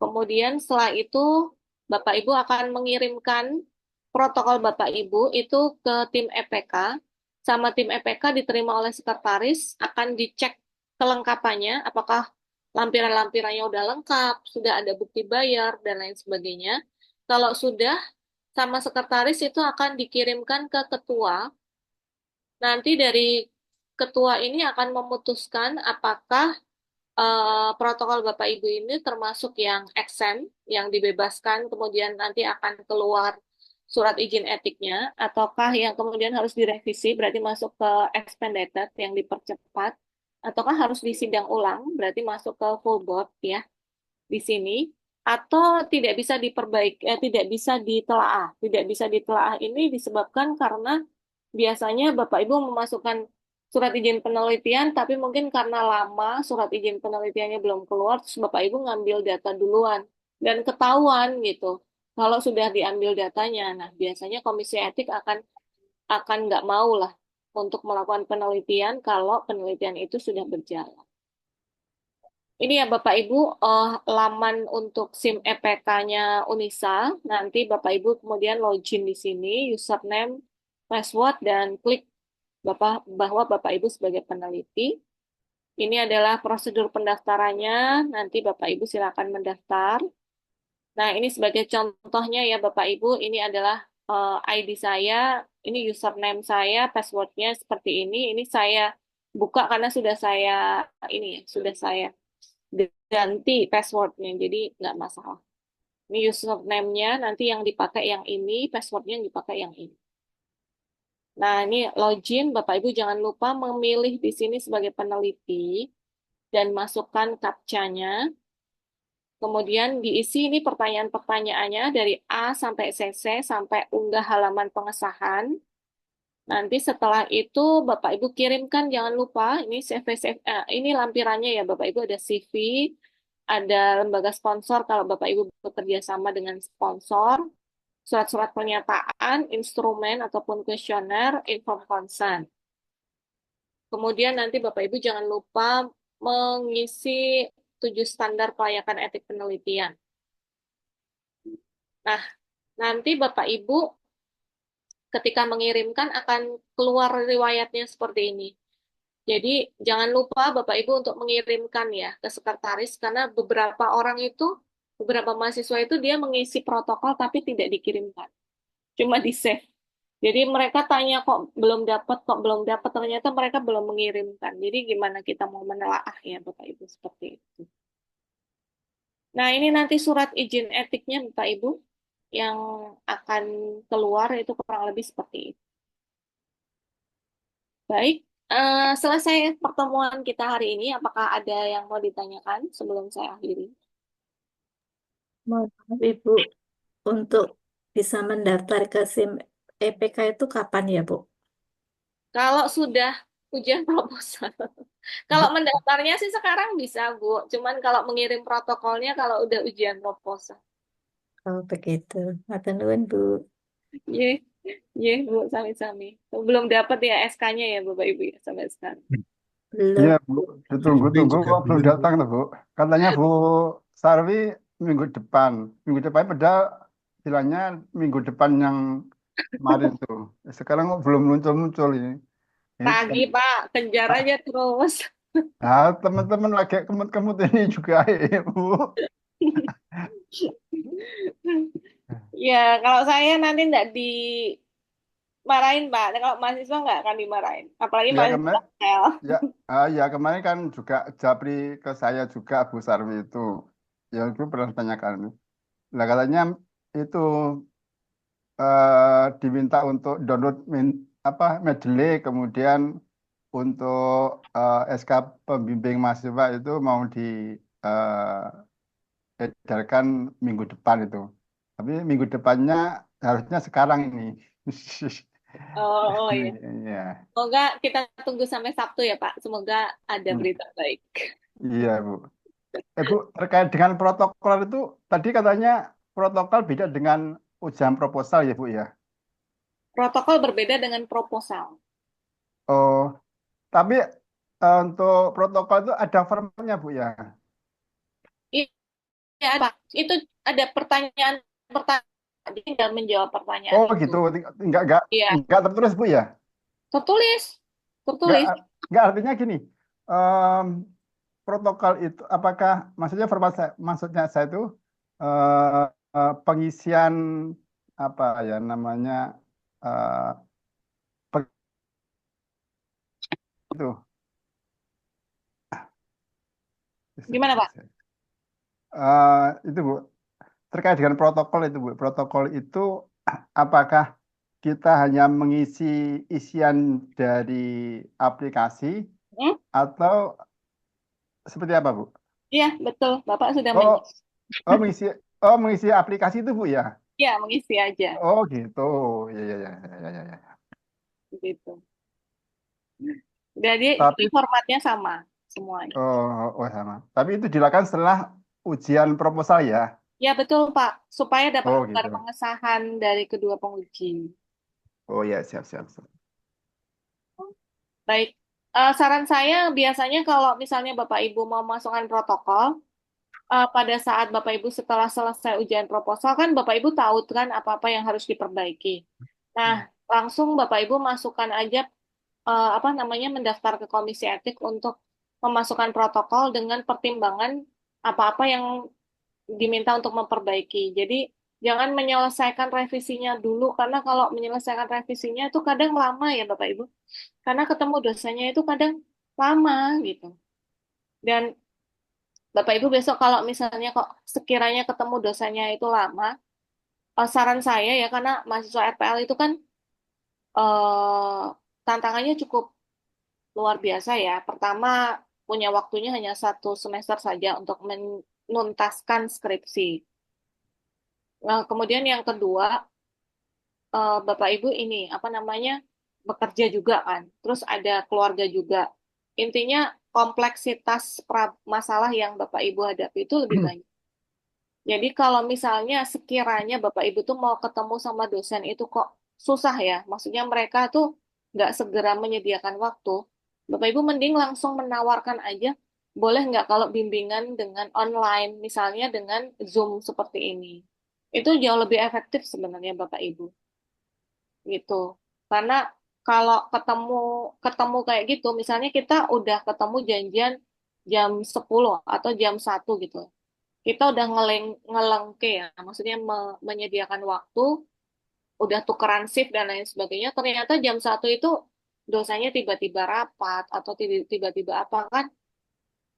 S1: Kemudian setelah itu Bapak Ibu akan mengirimkan protokol Bapak Ibu itu ke tim EPK. Sama tim EPK diterima oleh sekretaris, akan dicek kelengkapannya, apakah lampiran-lampirannya udah lengkap, sudah ada bukti bayar, dan lain sebagainya. Kalau sudah, sama sekretaris itu akan dikirimkan ke ketua. Nanti dari ketua ini akan memutuskan apakah protokol Bapak Ibu ini termasuk yang exempt, yang dibebaskan, kemudian nanti akan keluar surat izin etiknya, ataukah yang kemudian harus direvisi, berarti masuk ke expedited, yang dipercepat, ataukah harus disidang ulang, berarti masuk ke full board ya. di sini atau tidak bisa diperbaiki, tidak bisa ditelaah. Tidak bisa ditelaah ini disebabkan karena biasanya Bapak Ibu memasukkan surat izin penelitian, tapi mungkin karena lama surat izin penelitiannya belum keluar, terus Bapak Ibu ngambil data duluan dan ketahuan gitu. Kalau sudah diambil datanya, nah biasanya Komisi Etik akan nggak mau lah untuk melakukan penelitian kalau penelitian itu sudah berjalan. Ini ya Bapak Ibu, laman untuk SIM EPK-nya Unisa. Nanti Bapak Ibu kemudian login di sini, username, password, dan klik bahwa Bapak Ibu sebagai peneliti. Ini adalah prosedur pendaftarannya. Nanti Bapak Ibu silakan mendaftar. Nah, ini sebagai contohnya ya Bapak Ibu, ini adalah ID saya, ini username saya, passwordnya seperti ini. Ini saya buka karena sudah saya ini ya, sudah saya ganti passwordnya, jadi nggak masalah. Ini username-nya, nanti yang dipakai yang ini, passwordnya yang dipakai yang ini. Nah, ini login, Bapak Ibu jangan lupa memilih di sini sebagai peneliti dan masukkan captcha-nya. Kemudian diisi ini pertanyaan-pertanyaannya dari A sampai CC sampai unggah halaman pengesahan. Nanti setelah itu Bapak Ibu kirimkan, jangan lupa ini ini lampirannya ya Bapak Ibu, ada CV, ada lembaga sponsor kalau Bapak Ibu bekerja sama dengan sponsor, surat-surat pernyataan, instrumen ataupun kuesioner, inform consent. Kemudian nanti Bapak Ibu jangan lupa mengisi 7 standar kelayakan etik penelitian. Nah, nanti Bapak Ibu ketika mengirimkan akan keluar riwayatnya seperti ini. Jadi jangan lupa Bapak Ibu untuk mengirimkan ya ke sekretaris karena beberapa mahasiswa itu dia mengisi protokol tapi tidak dikirimkan, cuma di save. Jadi mereka tanya kok belum dapat, ternyata mereka belum mengirimkan. Jadi gimana kita mau menelaah ya Bapak Ibu seperti itu. Nah ini nanti surat izin etiknya Bapak Ibu yang akan keluar itu kurang lebih seperti itu. Baik, selesai pertemuan kita hari ini. Apakah ada yang mau ditanyakan sebelum saya akhiri?
S2: Mohon maaf, Ibu, untuk bisa mendaftar ke SIM EPK itu kapan ya, Bu?
S1: Kalau sudah ujian proposal. Kalau mendaftarnya sih sekarang bisa, Bu. Cuman kalau mengirim protokolnya kalau udah ujian proposal.
S2: Oh, begitu. Matur nuwun, Bu.
S1: Ye, ye, Bu, sami-sami. Belum dapat ya SK-nya ya, Bapak Ibu ya, sampai sekarang.
S2: Belum.
S7: Iya, Bu. Ditunggu-tunggu
S5: juga
S7: kok belum
S5: belum, Bu.
S7: datang loh, Bu. Katanya Bu Sarwi minggu depan. Minggu depan padahal bilangnya minggu depan yang kemarin tuh. Sekarang kok belum muncul-muncul ini. Ini
S1: Tagi, Pak, kejar aja terus.
S7: nah, teman-teman lagi kemut-kemut ini juga, ya, Bu.
S1: Ya, kalau saya nanti nggak dimarahin, Pak. Kalau mahasiswa nggak akan dimarahin. Apalagi
S7: Ya
S1: mahasiswa
S7: kemarin,
S1: L.
S7: ya, ya kemarin kan juga Japri ke saya juga Bu Sarwi itu. Ya itu pernah tanyakan. Nah katanya itu diminta untuk download Mendeley, kemudian untuk SK pembimbing mahasiswa itu mau diedarkan minggu depan itu. Tapi minggu depannya harusnya sekarang ini.
S1: Oh, iya.
S7: Iya,
S1: Semoga kita tunggu sampai Sabtu ya, Pak. Semoga ada berita baik.
S7: iya Bu. Bu, terkait dengan protokol itu tadi katanya protokol beda dengan ujian proposal ya Bu ya.
S1: Protokol berbeda dengan proposal.
S7: Oh, tapi untuk protokol itu ada formatnya Bu ya.
S1: Iya, Pak. Itu ada pertanyaan jadi tinggal menjawab pertanyaan
S7: Oh
S1: itu.
S7: gitu, enggak enggak
S1: Iya,
S7: enggak tertulis Bu ya.
S1: tertulis.
S7: Enggak
S1: Tertulis.
S7: enggak artinya gini. em, Protokol itu apakah maksudnya maksudnya saya itu pengisian apa ya namanya eh, pe- itu
S1: Gimana, Pak?
S7: itu Bu terkait dengan protokol itu Bu. Protokol itu apakah kita hanya mengisi isian dari aplikasi
S1: Hmm?
S7: atau seperti apa Bu?
S1: Iya, betul. Bapak sudah
S7: Oh, oh mengisi oh mengisi aplikasi itu Bu ya?
S1: ya, mengisi aja.
S7: Oh gitu. Ya ya ya ya ya ya.
S1: Gitu. Jadi
S7: Tapi
S1: formatnya sama semuanya.
S7: oh sama. Tapi itu dilakukan setelah ujian proposal ya.
S1: Ya, betul, Pak. Supaya dapat
S7: Oh
S1: kabar
S7: gitu.
S1: pengesahan dari kedua penguji.
S7: Oh ya siap siap siap.
S1: Baik. Saran saya biasanya kalau misalnya Bapak Ibu mau masukkan protokol, pada saat Bapak Ibu setelah selesai ujian proposal kan Bapak Ibu tahu kan apa-apa yang harus diperbaiki. Nah, langsung Bapak Ibu masukkan aja apa namanya mendaftar ke komisi etik untuk memasukkan protokol dengan pertimbangan apa-apa yang diminta untuk memperbaiki. Jadi jangan menyelesaikan revisinya dulu karena kalau menyelesaikan revisinya itu kadang lama ya Bapak Ibu. Karena ketemu dosanya itu kadang lama gitu. Dan Bapak Ibu besok kalau misalnya kok sekiranya ketemu dosanya itu lama, saran saya ya karena mahasiswa RPL itu kan eh, tantangannya cukup luar biasa ya. Pertama, punya waktunya hanya 1 semester saja untuk menuntaskan skripsi. Nah, kemudian yang kedua, Bapak Ibu ini apa namanya bekerja juga kan. Terus ada keluarga juga. Intinya kompleksitas masalah yang Bapak Ibu hadapi itu lebih banyak. Jadi kalau misalnya sekiranya Bapak Ibu tuh mau ketemu sama dosen itu kok susah ya. Maksudnya mereka tuh nggak segera menyediakan waktu. Bapak Ibu mending langsung menawarkan aja, boleh nggak kalau bimbingan dengan online, misalnya dengan Zoom seperti ini. Itu jauh lebih efektif sebenarnya Bapak Ibu. Gitu. Karena kalau ketemu ketemu kayak gitu, misalnya kita udah ketemu janjian jam 10 atau jam 1 gitu. Kita udah ngelengke ya, maksudnya menyediakan waktu, udah tukeran shift dan lain sebagainya. Ternyata jam 1 itu dosanya tiba-tiba rapat atau tiba-tiba apa kan,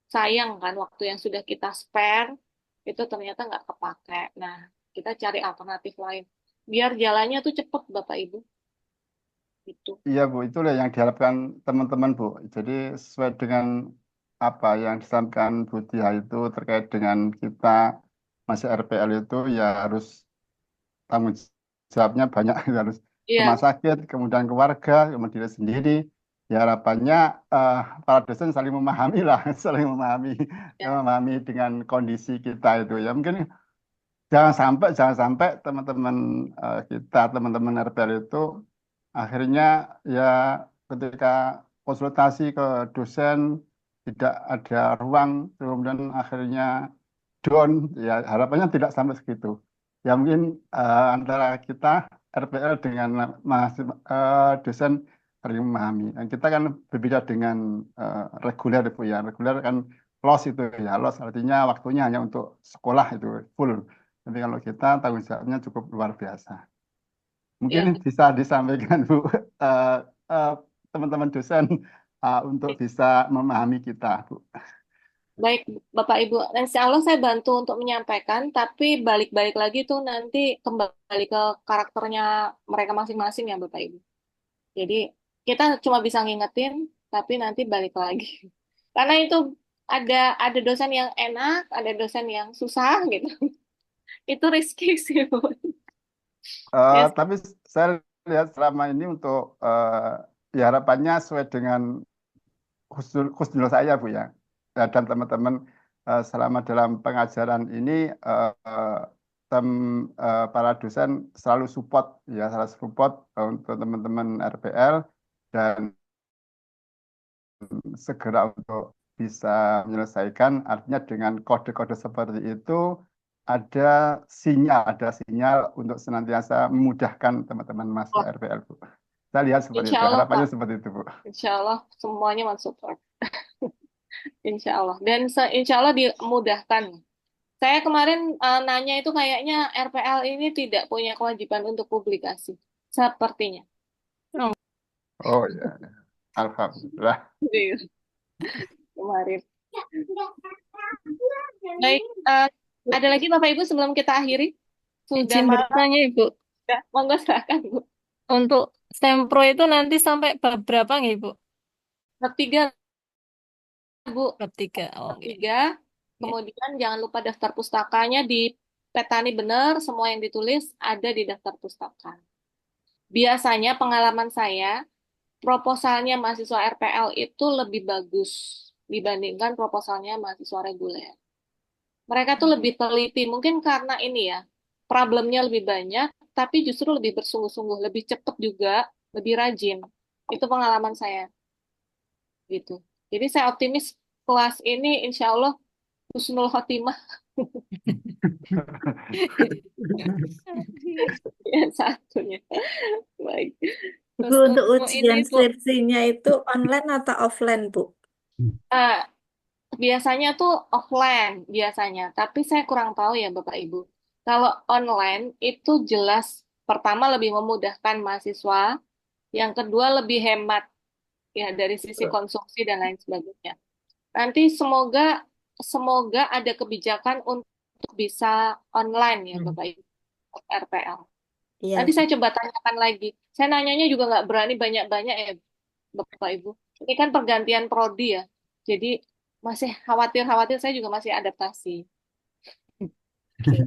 S1: sayang kan waktu yang sudah kita spare itu ternyata nggak kepake. Nah, kita cari alternatif lain. Biar jalannya tuh cepet Bapak Ibu. Gitu.
S7: Iya Bu, itulah yang diharapkan teman-teman Bu. Jadi sesuai dengan apa yang disampaikan Bu Tia itu terkait dengan kita masih RPL itu ya harus tanggung jawabnya banyak, harus rumah
S1: Iya,
S7: sakit, kemudian keluarga, kemudian diri sendiri. Ya harapannya eh, para dosen saling memahami lah, saling
S1: ya,
S7: memahami dengan kondisi kita itu ya. Mungkin jangan sampai teman-teman kita, teman-teman RPL itu akhirnya ya ketika konsultasi ke dosen tidak ada ruang, kemudian akhirnya down, ya harapannya tidak sampai segitu. Ya mungkin antara kita RPL dengan dosen saling memahami. Dan kita kan berbeda dengan reguler Bu ya. Reguler kan los itu ya, los artinya waktunya hanya untuk sekolah itu full. Tapi kalau kita tanggung jawabnya cukup luar biasa. Mungkin
S1: ya.
S7: bisa disampaikan Bu eh, eh, teman-teman dosen untuk bisa memahami kita Bu.
S1: Baik, Bapak Ibu. Insya Allah saya bantu untuk menyampaikan, tapi balik-balik lagi tuh nanti kembali ke karakternya mereka masing-masing ya Bapak Ibu. Jadi kita cuma bisa ngingetin, tapi nanti balik lagi. Karena itu ada dosen yang enak, ada dosen yang susah gitu. Itu risky sih, Bu. Ya,
S7: Tapi saya lihat selama ini untuk ya harapannya sesuai dengan khusnul saya Bu ya. Dan teman-teman selama dalam pengajaran ini tem, para dosen selalu support ya, selalu support untuk teman-teman RPL dan segera untuk bisa menyelesaikan. Artinya dengan kode-kode seperti itu ada sinyal untuk senantiasa memudahkan teman-teman mahasiswa
S1: Allah.
S7: RPL Bu. Saya lihat seperti
S1: Insya
S7: itu,
S1: Allah,
S7: harapannya
S1: Pak.
S7: seperti itu Bu.
S1: Insya Allah semuanya mensupport. Insya Allah. Dan insya Allah dimudahkan. Saya kemarin nanya itu kayaknya RPL ini tidak punya kewajiban untuk publikasi. Sepertinya. Oh,
S7: Oh ya, alhamdulillah.
S1: serius. Kemarin. Baik, ada lagi Bapak Ibu sebelum kita akhiri? Sudah
S8: Izin
S1: malam,
S8: bertanya, Ibu.
S1: sudah. Monggo silakan, Bu.
S8: Untuk sempro itu nanti sampai bab berapa nggak, Ibu?
S1: Bab 3, Bu.
S8: Bab 3. Oh,
S1: Bab
S8: oke.
S1: 3. Kemudian jangan lupa daftar pustakanya dipetani benar, semua yang ditulis ada di daftar pustaka. Biasanya pengalaman saya, proposalnya mahasiswa RPL itu lebih bagus dibandingkan proposalnya mahasiswa reguler. Mereka tuh lebih teliti, mungkin karena ini ya, problemnya lebih banyak, tapi justru lebih bersungguh-sungguh, lebih cepat juga, lebih rajin. Itu pengalaman saya, gitu. Jadi saya optimis kelas ini insya Allah husnul khotimah. Yang satunya. Baik.
S2: Bu,
S1: Terus
S2: untuk
S1: ini
S2: ujian
S1: Bu,
S2: skripsinya itu online atau offline, Bu?
S1: eh, biasanya tuh offline biasanya, tapi saya kurang tahu ya Bapak Ibu. Kalau online itu jelas pertama lebih memudahkan mahasiswa, yang kedua lebih hemat ya dari sisi konsumsi dan lain sebagainya. Nanti semoga semoga ada kebijakan untuk bisa online ya Bapak Ibu RPL.
S2: Iya,
S1: Nanti
S2: Bu.
S1: saya coba tanyakan lagi. Saya nanyanya juga nggak berani banyak-banyak ya Bapak Ibu. Ini kan pergantian prodi ya. Jadi masih khawatir-khawatir saya juga masih adaptasi.
S2: Oke.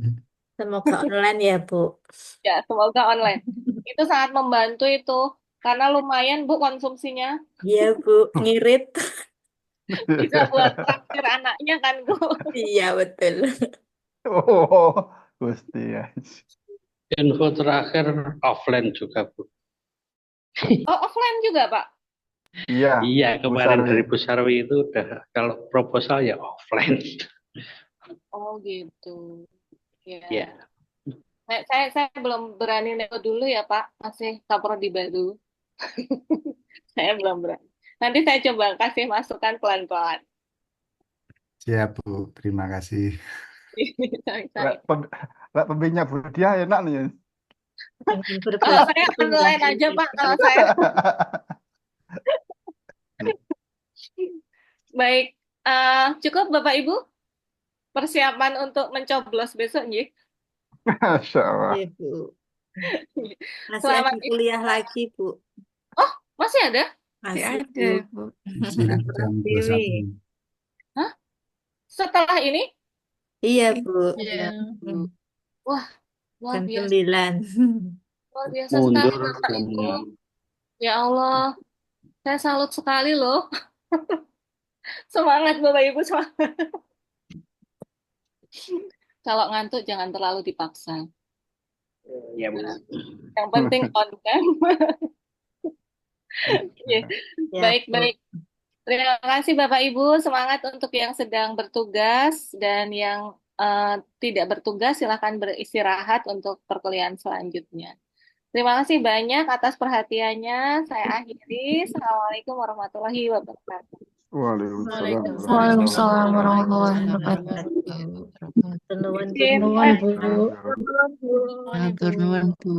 S2: Semoga online ya, Bu.
S1: Ya, semoga online. Itu sangat membantu itu. Karena lumayan Bu konsumsinya.
S2: Iya, Bu. Ngirit.
S1: Bisa buat traktir anaknya kan Bu.
S2: Iya, betul.
S7: Oh, Gusti ya.
S6: Info terakhir offline juga, Bu.
S1: Oh, offline juga Pak?
S7: Iya,
S6: Iya,
S7: Bu
S6: kemarin
S7: Sarwi.
S6: dari Bu Sarwi itu udah kalau proposal ya offline.
S1: Oh gitu. Ya.
S6: Ya,
S1: Saya belum berani nego dulu ya Pak. Masih kaprodi baru. Saya belum berani. Nanti saya coba kasih masukan pelan-pelan.
S5: Siap, Bu. Terima kasih.
S7: Lek pem- lek pembimbingnya Bu Dia enak nih.
S2: Ingin
S1: Kalau
S2: berbagi
S1: saya
S2: itu
S1: online aja
S2: gitu.
S1: Pak, kalau saya. Baik, cukup Bapak Ibu persiapan untuk mencoblos besok nih.
S7: Masya Allah.
S2: Iya, Bu. Masih
S1: Selamat
S2: ada kuliah
S1: istirahat.
S2: lagi, Bu.
S1: Oh, masih ada?
S8: Masih
S2: Masih,
S8: ada,
S2: Bu.
S8: Bu.
S5: Masih jam
S8: Dewi.
S5: 21.
S1: Hah? Setelah ini?
S2: Iya, Bu.
S8: Iya.
S1: Wah, luar
S2: Jam
S1: biasa.
S2: 9.
S1: Luar biasa sekali
S6: mundur
S1: Bapak Ibu.
S6: jamnya.
S1: Ya Allah, saya salut sekali loh. Semangat Bapak Ibu, semangat. Kalau ngantuk jangan terlalu dipaksa.
S6: Ya, Bu.
S1: Yang penting on kan. Oke.
S2: Ya, Bu.
S1: Baik-baik. Terima kasih Bapak Ibu, semangat untuk yang sedang bertugas dan yang tidak bertugas silakan beristirahat untuk perkuliahan selanjutnya. Terima kasih banyak atas perhatiannya. Saya akhiri. Assalamualaikum warahmatullahi wabarakatuh.
S7: Waalaikumsalam
S8: Waalaikumsalam
S7: warahmatullahi
S8: warahmatullahi wabarakatuh.
S2: Nuwun, Bu.
S8: Nuwun, Bu.
S7: wabarakatuh.
S8: Matur nuwun, Bu.